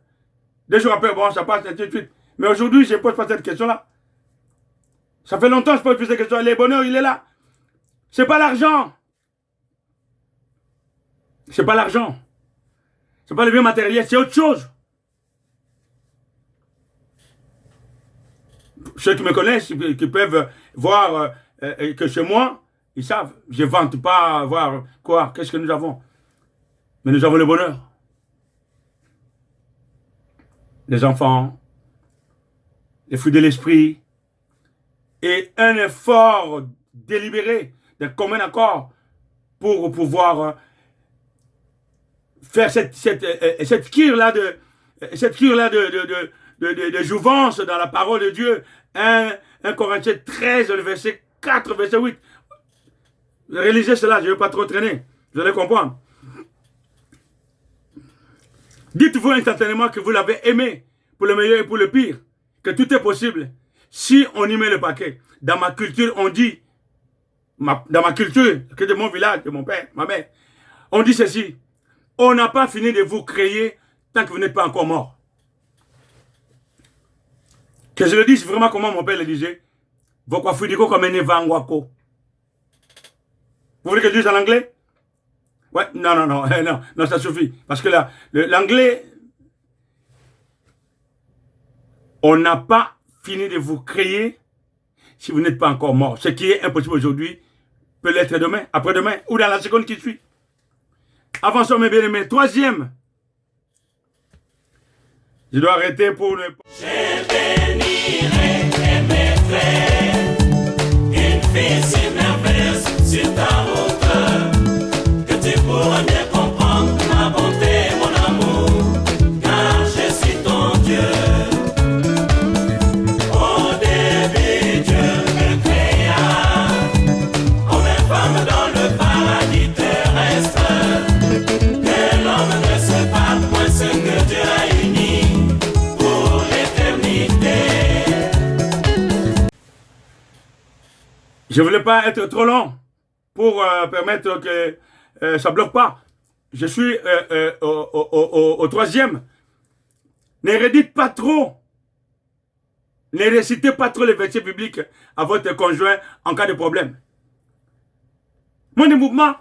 A: 2 jours après, bon, ça passe, et tout de suite. Mais aujourd'hui, je ne pose pas cette question-là. Ça fait longtemps que je pose plus cette question. Les bonheurs, il est là. C'est pas l'argent. C'est pas l'argent. C'est pas le bien matériel, c'est autre chose. Ceux qui me connaissent, qui peuvent voir que chez moi, ils savent. Je ne vante pas voir quoi, qu'est-ce que nous avons. Mais nous avons le bonheur. Les enfants, les fruits de l'esprit, et un effort délibéré, d'un commun accord, pour pouvoir faire cette cure-là de jouvence dans la parole de Dieu. 1 Corinthiens 13, le verset 4, verset 8. Réalisez cela, je ne vais pas trop traîner. Vous allez comprendre. Dites-vous instantanément que vous l'avez aimé pour le meilleur et pour le pire. Que tout est possible. Si on y met le paquet. Dans ma culture, on dit, dans ma culture, que de mon village, de mon père, ma mère, on dit ceci. On n'a pas fini de vous créer tant que vous n'êtes pas encore mort. Que je le dise vraiment comment mon père le disait. Vous voulez que je dise en anglais? Ouais, non, ça suffit. Parce que l'anglais, on n'a pas fini de vous créer si vous n'êtes pas encore mort. Ce qui est impossible aujourd'hui peut l'être demain, après-demain, ou dans la seconde qui suit. Avançons mes bien-aimés. Troisième. Je dois arrêter pour ne pas...
B: Je bénirai et mettrai une fille si merveilleuse sur ta route que tu pourras mieux comprendre ma bonté, mon amour, car je suis ton Dieu. Au début, Dieu me créa comme une femme dans le paradis terrestre. Que l'homme ne se parle point ce que Dieu a uni pour l'éternité.
A: Je ne voulais pas être trop long pour permettre que ça ne bloque pas. Je suis au troisième. Ne redites pas trop. Ne récitez pas trop les versets bibliques à votre conjoint en cas de problème. Mon mouvement,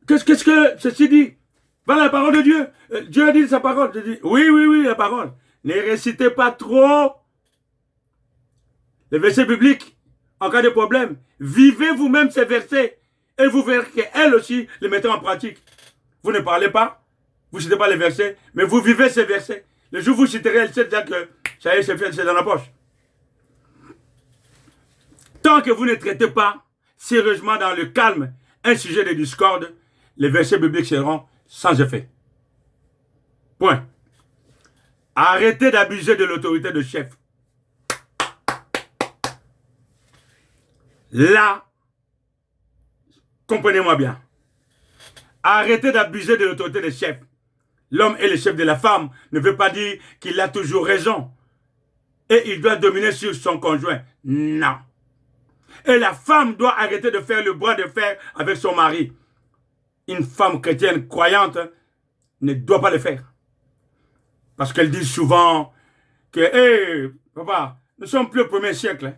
A: qu'est-ce que ceci dit? Voilà la parole de Dieu. Dieu a dit sa parole. Je dis, oui, la parole. Ne récitez pas trop les versets bibliques en cas de problème. Vivez vous-même ces versets et vous verrez qu'elle aussi les mettra en pratique. Vous ne parlez pas, vous ne citez pas les versets, mais vous vivez ces versets. Le jour où vous citerez, elle sait déjà que ça y est, c'est dans la poche. Tant que vous ne traitez pas sérieusement dans le calme un sujet de discorde, les versets bibliques seront sans effet. Point. Arrêtez d'abuser de l'autorité de chef. Là, comprenez-moi bien. Arrêtez d'abuser de l'autorité des chefs. L'homme est le chef de la femme ne veut pas dire qu'il a toujours raison. Et il doit dominer sur son conjoint. Non. Et la femme doit arrêter de faire le bras de fer avec son mari. Une femme chrétienne croyante ne doit pas le faire. Parce qu'elle dit souvent que, hé, papa, nous sommes plus au 1er siècle.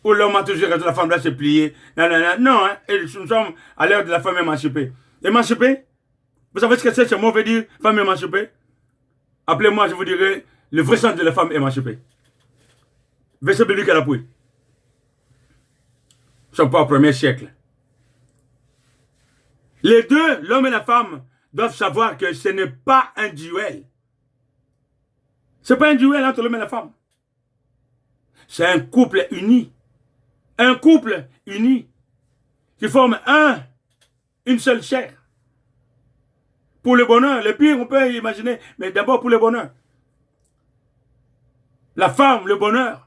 A: Où l'homme a toujours raison, la femme doit se plier. Non, non, non, non. Hein, et nous sommes à l'ère de la femme émancipée. Émancipée? Vous savez ce que c'est, ce mot veut dire, femme émancipée? Appelez-moi, je vous dirai, le vrai sens de la femme émancipée. Verset biblique à l'appui. Nous ne sommes pas au 1er siècle. Les deux, l'homme et la femme, doivent savoir que ce n'est pas un duel. Ce n'est pas un duel entre l'homme et la femme. C'est un couple uni. Un couple uni qui forme une seule chair. Pour le bonheur, le pire on peut imaginer, mais d'abord pour le bonheur. La femme, le bonheur.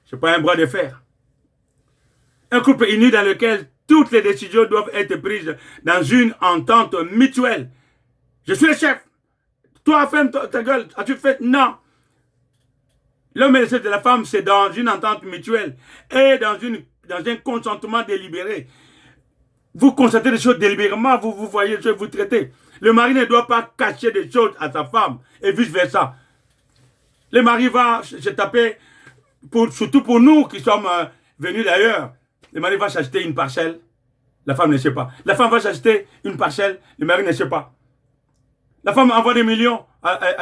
A: Ce n'est pas un bras de fer. Un couple uni dans lequel toutes les décisions doivent être prises dans une entente mutuelle. Je suis le chef. Toi, ferme ta gueule. As-tu fait? Non. L'homme et le chef de la femme, c'est dans une entente mutuelle et dans un consentement délibéré. Vous constatez des choses délibérément, vous voyez les choses, vous traitez. Le mari ne doit pas cacher des choses à sa femme et vice-versa. Le mari va se taper, surtout pour nous qui sommes venus d'ailleurs. Le mari va s'acheter une parcelle, la femme ne sait pas. La femme va s'acheter une parcelle, le mari ne sait pas. La femme envoie des millions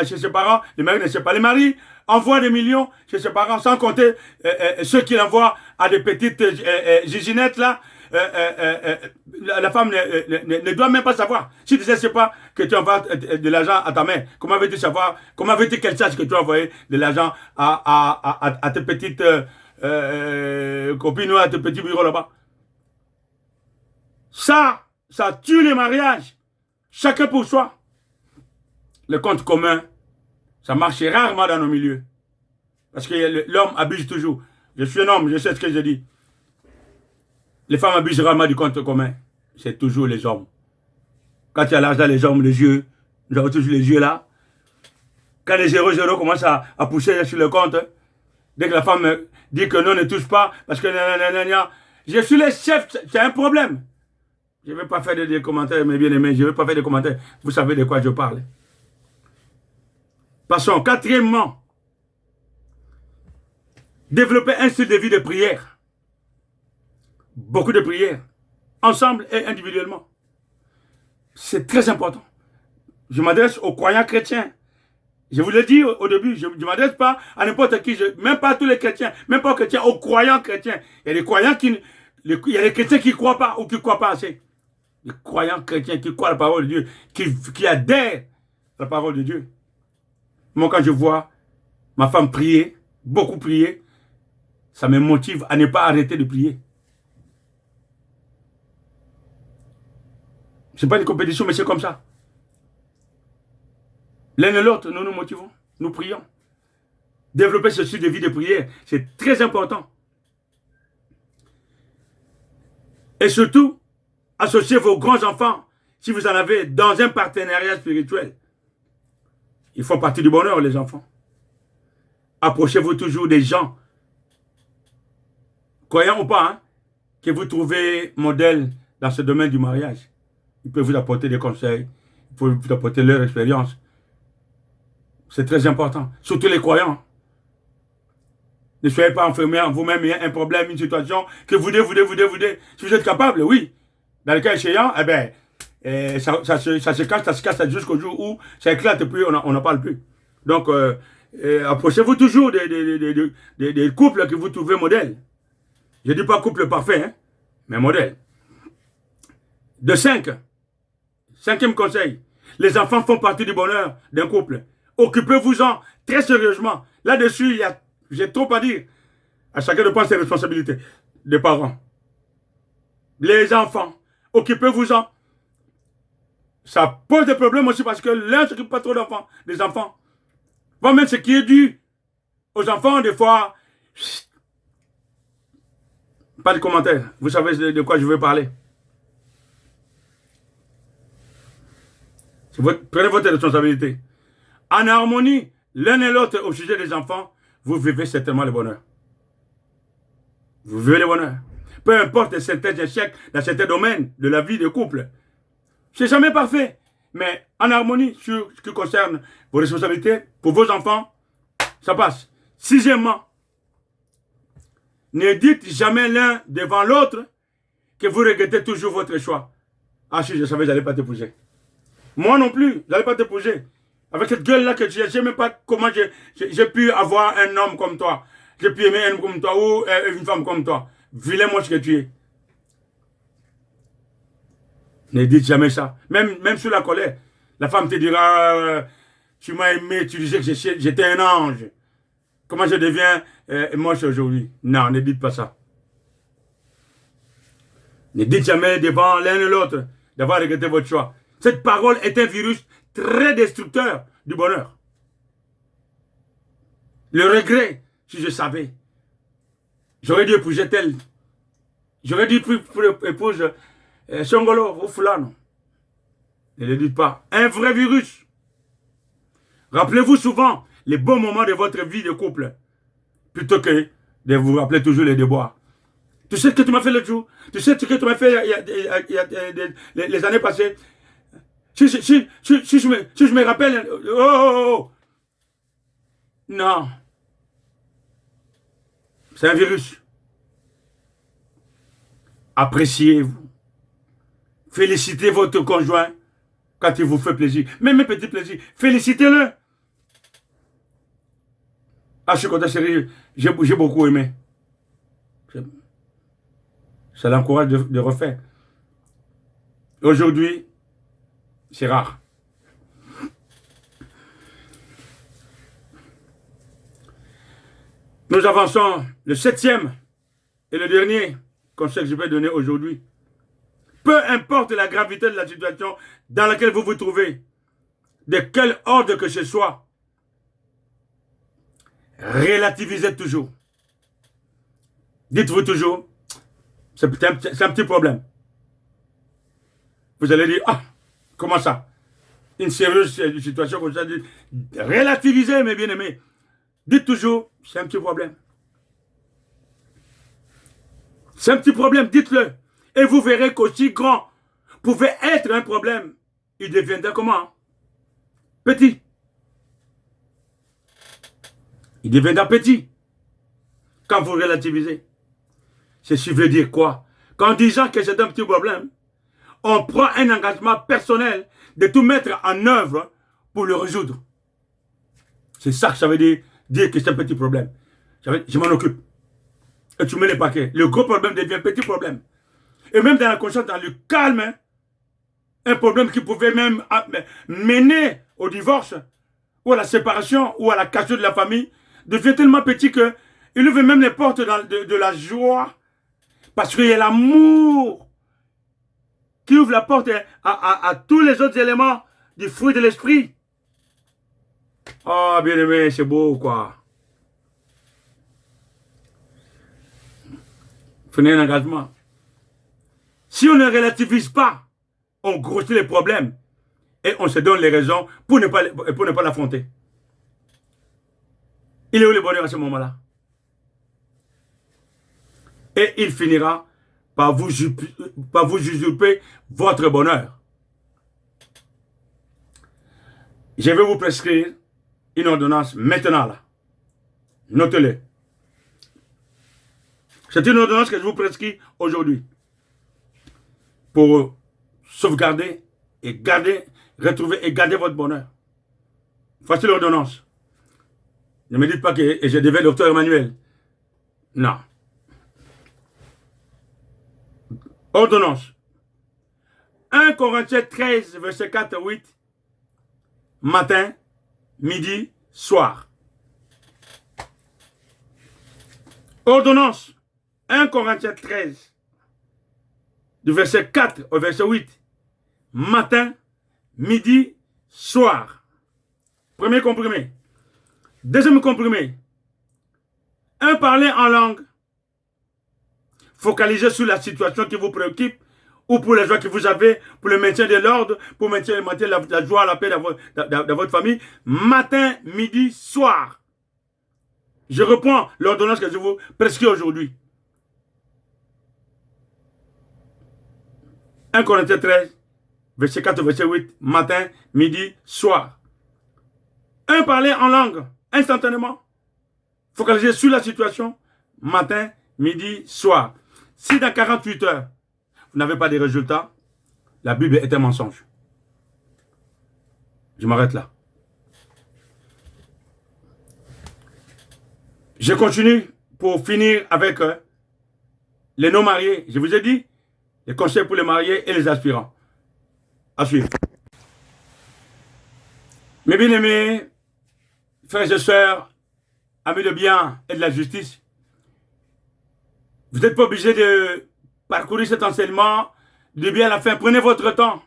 A: chez ses parents, le mari ne sait pas. Le mari envoie des millions chez ses parents, sans compter ceux qu'il envoie à des petites giginettes là. La femme ne doit même pas savoir. Si tu ne sais pas que tu envoies de l'argent à ta mère, comment veux-tu savoir, comment veux-tu qu'elle sache que tu as envoyé de l'argent à tes petites copines ou à tes petits bureaux là-bas? Ça tue les mariages. Chacun pour soi. Le compte commun, ça marche rarement dans nos milieux. Parce que l'homme abuse toujours. Je suis un homme, je sais ce que je dis. Les femmes abusent rarement du compte commun. C'est toujours les hommes. Quand il y a l'argent, les hommes, les yeux, nous avons toujours les yeux là. Quand les 0 commencent à pousser sur le compte, dès que la femme dit que non, ne touche pas, parce que je suis le chef, c'est un problème. Je ne vais pas faire des commentaires, mes bien-aimés, je ne vais pas faire des commentaires. Vous savez de quoi je parle. Passons. Quatrièmement, développer un style de vie de prière. Beaucoup de prières, ensemble et individuellement. C'est très important. Je m'adresse aux croyants chrétiens. Je vous l'ai dit au début, je ne m'adresse pas à n'importe qui, même pas à tous les chrétiens, même pas aux chrétiens, aux croyants chrétiens. Il y a des croyants il y a des chrétiens qui ne croient pas ou qui ne croient pas assez. Les croyants chrétiens qui croient à la parole de Dieu, qui adhèrent à la parole de Dieu. Moi, quand je vois ma femme prier, beaucoup prier, ça me motive à ne pas arrêter de prier. Ce n'est pas une compétition, mais c'est comme ça. L'un et l'autre, nous nous motivons, nous prions. Développer ce style de vie de prière, c'est très important. Et surtout, associez vos grands-enfants, si vous en avez, dans un partenariat spirituel. Ils font partie du bonheur, les enfants. Approchez-vous toujours des gens, croyants ou pas, hein, que vous trouvez modèle dans ce domaine du mariage. Ils peuvent vous apporter des conseils, ils peuvent vous apporter leur expérience. C'est très important, surtout les croyants. Ne soyez pas enfermés en vous-même, il y a un problème, une situation, que vous voulez. Si vous êtes capable, oui. Dans le cas échéant, eh bien, ça se casse jusqu'au jour où ça éclate et puis on n'en parle plus. Donc, approchez-vous toujours des couples que vous trouvez modèles. Je ne dis pas couple parfait, hein, mais modèle. De 5. Cinquième conseil. Les enfants font partie du bonheur d'un couple. Occupez-vous-en très sérieusement. Là-dessus, j'ai trop à dire. À chacun de prendre ses responsabilités. Les parents. Les enfants. Occupez-vous-en. Ça pose des problèmes aussi parce que l'un ne s'occupe pas trop d'enfants, des enfants. Va même ce qui est dû aux enfants, des fois, pas de commentaires. Vous savez de quoi je veux parler. Prenez votre responsabilité. En harmonie, l'un et l'autre au sujet des enfants, vous vivez certainement le bonheur. Vous vivez le bonheur. Peu importe certains échecs dans certains domaines de la vie de couple. C'est jamais parfait. Mais en harmonie sur ce qui concerne vos responsabilités pour vos enfants, ça passe. Sixièmement, ne dites jamais l'un devant l'autre que vous regrettez toujours votre choix. Ah si, je savais que je n'allais pas t'épouser. Moi non plus, je n'allais pas t'épouser. Avec cette gueule-là que tu as, je ne sais même pas comment j'ai pu avoir un homme comme toi. J'ai pu aimer un homme comme toi ou une femme comme toi. Vilain moche que tu es. Ne dites jamais ça. Même sous la colère. La femme te dira, tu m'as aimé, tu disais que j'étais un ange. Comment je deviens moche aujourd'hui? Non, ne dites pas ça. Ne dites jamais devant l'un et l'autre d'avoir regretté votre choix. Cette parole est un virus très destructeur du bonheur. Le regret, si je savais. J'aurais dû épouser tel. J'aurais dû épouser Songolo ou Fulano. Ne le dites pas. Un vrai virus. Rappelez-vous souvent les bons moments de votre vie de couple. Plutôt que de vous rappeler toujours les déboires. Tu sais ce que tu m'as fait l'autre jour? Tu sais ce que tu m'as fait il y a les années passées? Si je me rappelle... Oh. Non. C'est un virus. Appréciez-vous. Félicitez votre conjoint quand il vous fait plaisir. Même un petit plaisir. Félicitez-le. Ah, je suis content, chérie. J'ai beaucoup aimé. Ça l'encourage de refaire. Aujourd'hui, c'est rare. Nous avançons le 7e et le dernier conseil que je vais donner aujourd'hui. Peu importe la gravité de la situation dans laquelle vous vous trouvez, de quel ordre que ce soit, relativisez toujours. Dites-vous toujours, c'est un petit problème. Vous allez dire, ah, comment ça? Une sérieuse situation comme ça, relativisez mes bien-aimés. Dites toujours, c'est un petit problème. C'est un petit problème, dites-le. Et vous verrez qu'aussi grand pouvait être un problème, il deviendra comment? Petit. Il deviendra petit. Quand vous relativisez. Ceci veut dire quoi? Qu'en disant que c'est un petit problème, on prend un engagement personnel de tout mettre en œuvre pour le résoudre. C'est ça que ça veut dire que c'est un petit problème. Je m'en occupe. Et tu mets les paquets. Le gros problème devient un petit problème. Et même dans la conscience, dans le calme, hein, un problème qui pouvait même mener au divorce, ou à la séparation, ou à la cassure de la famille, devient tellement petit que il ouvre même les portes de la joie, parce qu'il y a l'amour qui ouvre la porte à tous les autres éléments du fruit de l'esprit. Oh, bien aimé, c'est beau, quoi. Prenez un engagement. Si on ne relativise pas, on grossit les problèmes et on se donne les raisons pour ne pas l'affronter. Il est où le bonheur à ce moment-là? Et il finira par vous usurper votre bonheur. Je vais vous prescrire une ordonnance maintenant là. Notez-le. C'est une ordonnance que je vous prescris aujourd'hui. Pour sauvegarder et retrouver et garder votre bonheur. Voici l'ordonnance. Ne me dites pas que je devais docteur Emmanuel. Non. Ordonnance. 1 Corinthiens 13, verset 4 à 8. Matin, midi, soir. Ordonnance. 1 Corinthiens 13. Du verset 4 au verset 8. Matin, midi, soir. Premier comprimé. Deuxième comprimé. Un parler en langue. Focalisez sur la situation qui vous préoccupe ou pour les joies que vous avez, pour le maintien de l'ordre, pour maintenir la joie, la paix dans votre famille. Matin, midi, soir. Je reprends l'ordonnance que je vous prescris aujourd'hui. 1 Corinthiens 13, verset 4, verset 8, matin, midi, soir. Un parler en langue, instantanément. Focaliser sur la situation, matin, midi, soir. Si dans 48 heures, vous n'avez pas de résultats, la Bible est un mensonge. Je m'arrête là. Je continue pour finir avec les non-mariés. Je vous ai dit, les conseils pour les mariés et les aspirants. À suivre. Mes bien-aimés, frères et sœurs, amis de bien et de la justice, vous n'êtes pas obligés de parcourir cet enseignement de bien à la fin. Prenez votre temps.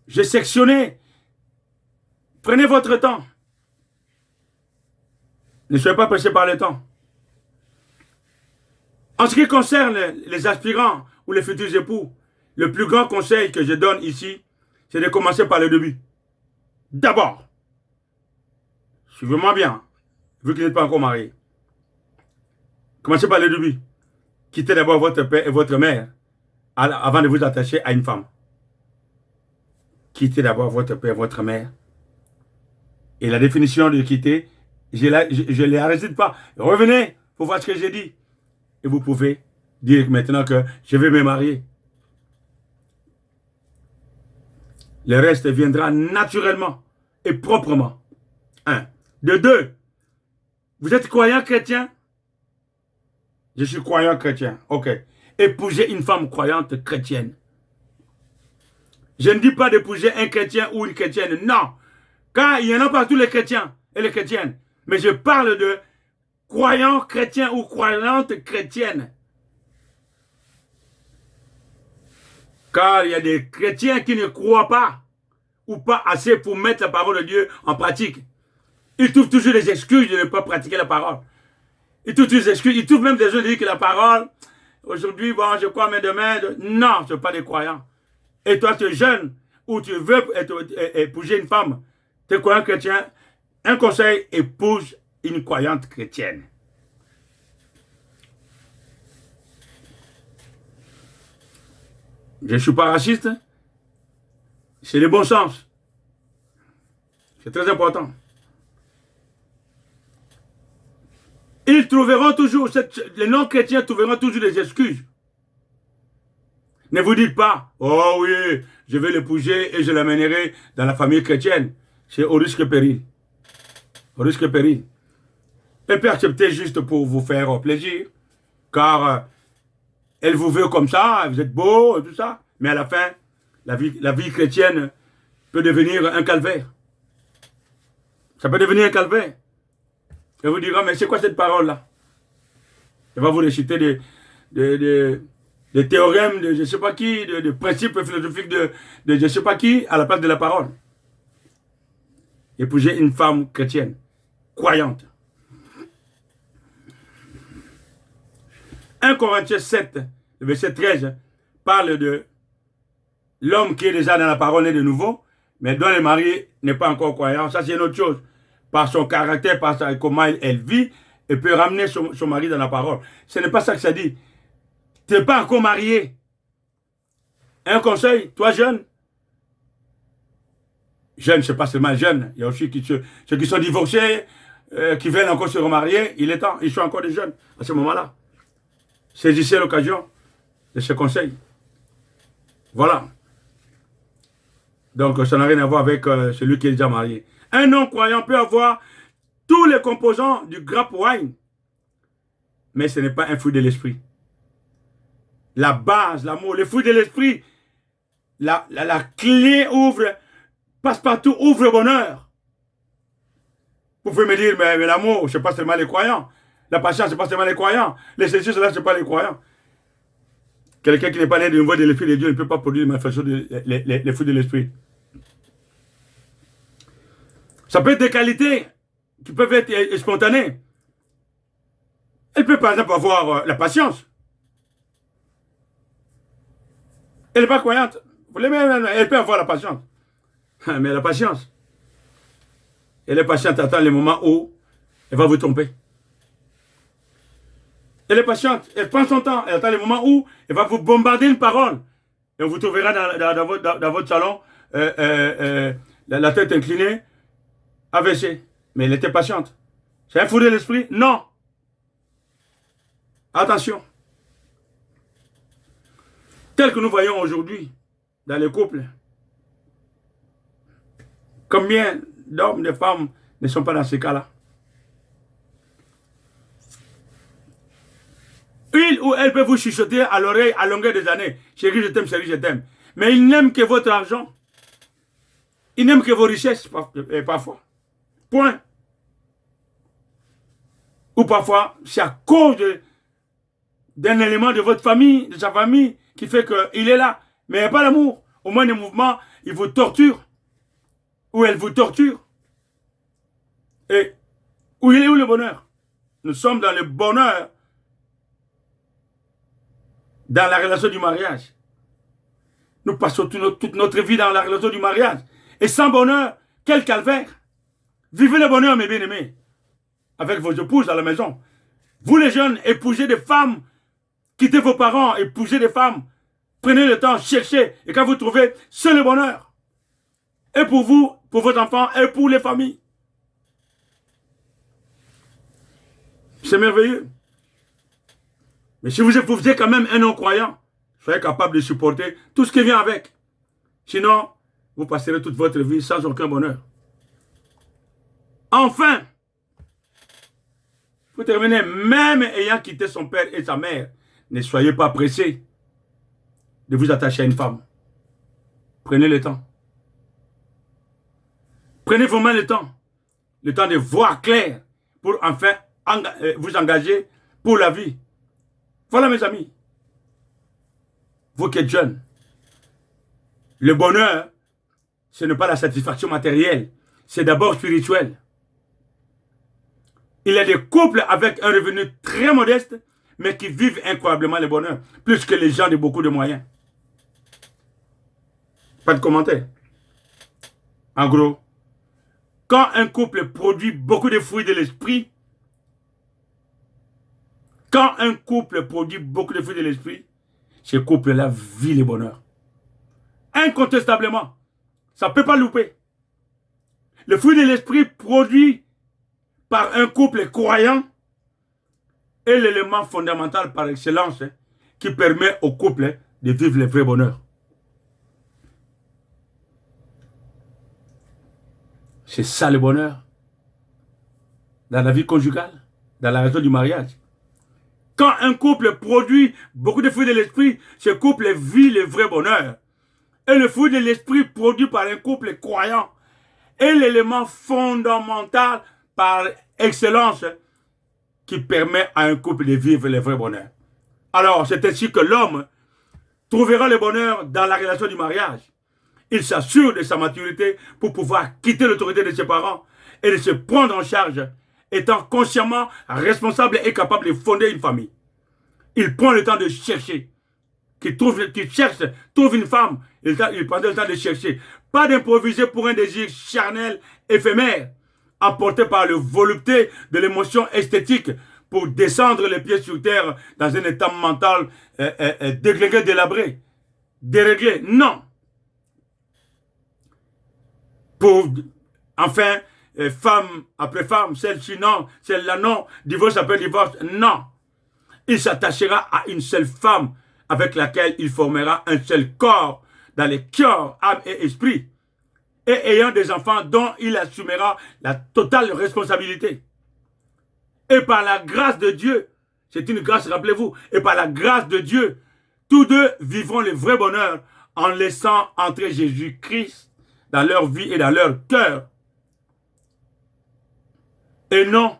A: J'ai sectionné. Prenez votre temps. Ne soyez pas pressés par le temps. En ce qui concerne les aspirants ou les futurs époux, le plus grand conseil que je donne ici, c'est de commencer par le début. D'abord, suivez-moi bien, vu que vous n'êtes pas encore marié. Commencez par le début. Quittez d'abord votre père et votre mère avant de vous attacher à une femme. Quittez d'abord votre père et votre mère. Et la définition de quitter, je ne la récite pas. Revenez pour voir ce que j'ai dit. Et vous pouvez dire maintenant que je vais me marier. Le reste viendra naturellement et proprement. 1. De 2. Vous êtes croyant chrétien? Je suis croyant chrétien. Ok. Épousez une femme croyante chrétienne. Je ne dis pas d'épouser un chrétien ou une chrétienne. Non. Car il y en a partout les chrétiens et les chrétiennes. Mais je parle de croyants chrétiens ou croyantes chrétiennes. Car il y a des chrétiens qui ne croient pas ou pas assez pour mettre la parole de Dieu en pratique. Ils trouvent toujours des excuses de ne pas pratiquer la parole. Ils trouvent des excuses. Ils trouvent même des gens qui disent que la parole, aujourd'hui, bon, je crois, mais demain, non, ce ne sont pas des croyants. Et toi, tu es jeune ou tu veux épouser une femme, tu es croyant chrétien, un conseil, épouse une croyante chrétienne. Je ne suis pas raciste. C'est le bon sens. C'est très important. Ils trouveront toujours, les non-chrétiens trouveront toujours des excuses. Ne vous dites pas, oh oui, je vais l'épouser et je l'amènerai dans la famille chrétienne. C'est au risque et péril. Au risque et péril. Elle peut accepter juste pour vous faire plaisir, car elle vous veut comme ça, vous êtes beau et tout ça. Mais à la fin, la vie chrétienne peut devenir un calvaire. Ça peut devenir un calvaire. Elle vous dira, mais c'est quoi cette parole-là? Elle va vous réciter des théorèmes de je ne sais pas qui, de principes philosophiques de je ne sais pas qui, à la place de la parole. Épouser une femme chrétienne, croyante. 1 Corinthiens 7, le verset 13, parle de l'homme qui est déjà dans la parole et de nouveau, mais dont le mari n'est pas encore croyant. Ça, c'est une autre chose. Par son caractère, par comment elle vit, elle peut ramener son mari dans la parole. Ce n'est pas ça que ça dit. Tu n'es pas encore marié. Un conseil, toi jeune. Jeune, c'est pas seulement jeune. Il y a aussi ceux qui sont divorcés, qui veulent encore se remarier. Il est temps, ils sont encore des jeunes à ce moment-là. Saisissez l'occasion de ce conseil. Voilà. Donc, ça n'a rien à voir avec celui qui est déjà marié. Un non-croyant peut avoir tous les composants du grape wine, mais ce n'est pas un fruit de l'esprit. La base, l'amour, le fruit de l'esprit, la clé ouvre, passe-partout, ouvre le bonheur. Vous pouvez me dire, mais l'amour, ce n'est pas seulement les croyants. La patience, ce n'est pas seulement les croyants. Les ceci, cela, ce n'est pas les croyants. Quelqu'un qui n'est pas né de nouveau de l'Esprit de Dieu ne peut pas produire les manifestations les fruits de l'Esprit. Ça peut être des qualités qui peuvent être spontanées. Elle peut par exemple avoir la patience. Elle n'est pas croyante. Vous l'aimez, elle peut avoir la patience. Mais la patience, elle est patiente, attend le moment où elle va vous tromper. Elle est patiente, elle prend son temps, elle attend le moment où elle va vous bombarder une parole. Et on vous trouvera dans votre salon, la tête inclinée, AVC. Mais elle était patiente. C'est un fou de l'esprit? Non. Attention. Tel que nous voyons aujourd'hui dans les couples, combien d'hommes, de femmes ne sont pas dans ces cas-là? Il ou elle peut vous chuchoter à l'oreille à longueur des années. Chérie, je t'aime, chérie, je t'aime. Mais il n'aime que votre argent. Il n'aime que vos richesses, parfois. Point. Ou parfois, c'est à cause d'un élément de votre famille, de sa famille, qui fait qu'il est là. Mais il n'y a pas d'amour. Au moins, des mouvements, il vous torture. Ou elle vous torture. Et où il est où le bonheur? Nous sommes dans le bonheur dans la relation du mariage. Nous passons toute notre vie dans la relation du mariage. Et sans bonheur, quel calvaire. Vivez le bonheur, mes bien-aimés, avec vos épouses à la maison. Vous les jeunes, épousez des femmes, quittez vos parents, épousez des femmes. Prenez le temps, cherchez. Et quand vous trouvez, c'est le bonheur. Et pour vous, pour vos enfants, et pour les familles. C'est merveilleux. Mais si vous épousez quand même un non-croyant, soyez capable de supporter tout ce qui vient avec. Sinon, vous passerez toute votre vie sans aucun bonheur. Enfin, pour terminer, même ayant quitté son père et sa mère, ne soyez pas pressés de vous attacher à une femme. Prenez le temps. Prenez vraiment le temps de voir clair pour enfin vous engager pour la vie. Voilà mes amis, vous qui êtes jeunes, le bonheur, ce n'est pas la satisfaction matérielle, c'est d'abord spirituel. Il y a des couples avec un revenu très modeste, mais qui vivent incroyablement le bonheur, plus que les gens de beaucoup de moyens. Pas de commentaire. En gros, quand un couple produit beaucoup de fruits de l'esprit, ce couple-là vit le bonheur. Incontestablement. Ça ne peut pas louper. Le fruit de l'esprit produit par un couple croyant est l'élément fondamental par excellence qui permet au couple de vivre le vrai bonheur. C'est ça le bonheur. Dans la vie conjugale, dans la raison du mariage. Quand un couple produit beaucoup de fruits de l'esprit, ce couple vit le vrai bonheur. Et le fruit de l'esprit produit par un couple croyant est l'élément fondamental par excellence qui permet à un couple de vivre le vrai bonheur. Alors, c'est ainsi que l'homme trouvera le bonheur dans la relation du mariage. Il s'assure de sa maturité pour pouvoir quitter l'autorité de ses parents et de se prendre en charge, étant consciemment responsable et capable de fonder une famille. Il prend le temps de chercher. Qui cherche, trouve une femme. Il prend le temps de chercher. Pas d'improviser pour un désir charnel, éphémère, emporté par la volupté de l'émotion esthétique pour descendre les pieds sur terre dans un état mental déglingué, délabré, déréglé. Non. Pour, enfin, femme après femme, celle-ci non, celle-là non, divorce après divorce, non. Il s'attachera à une seule femme avec laquelle il formera un seul corps dans les cœurs, âme et esprit, et ayant des enfants dont il assumera la totale responsabilité. Et par la grâce de Dieu, c'est une grâce, rappelez-vous, et par la grâce de Dieu, tous deux vivront le vrai bonheur en laissant entrer Jésus-Christ dans leur vie et dans leur cœur. Et non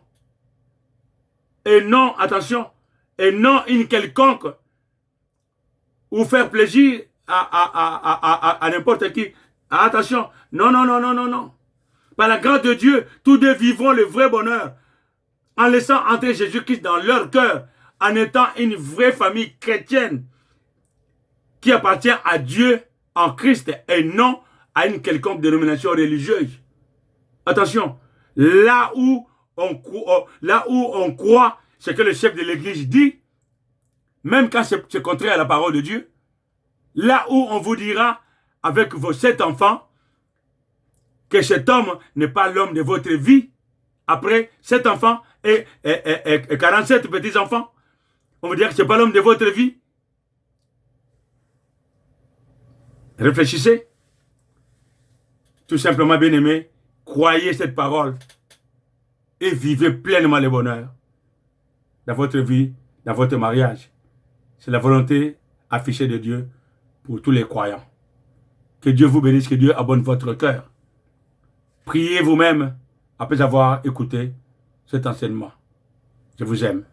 A: et non, attention, et non une quelconque, ou faire plaisir à n'importe qui. Attention, non, non, non, non, non, non. Par la grâce de Dieu, tous deux vivront le vrai bonheur en laissant entrer Jésus-Christ dans leur cœur, en étant une vraie famille chrétienne qui appartient à Dieu en Christ et non à une quelconque dénomination religieuse. Attention, là où on croit ce que le chef de l'église dit, même quand c'est contraire à la parole de Dieu, là où on vous dira avec vos 7 enfants que cet homme n'est pas l'homme de votre vie, après 7 enfants et 47 petits-enfants, on vous dira que ce n'est pas l'homme de votre vie. Réfléchissez. Tout simplement, bien-aimés, croyez cette parole et vivez pleinement le bonheur dans votre vie, dans votre mariage. C'est la volonté affichée de Dieu pour tous les croyants. Que Dieu vous bénisse, que Dieu abonne votre cœur. Priez vous-même après avoir écouté cet enseignement. Je vous aime.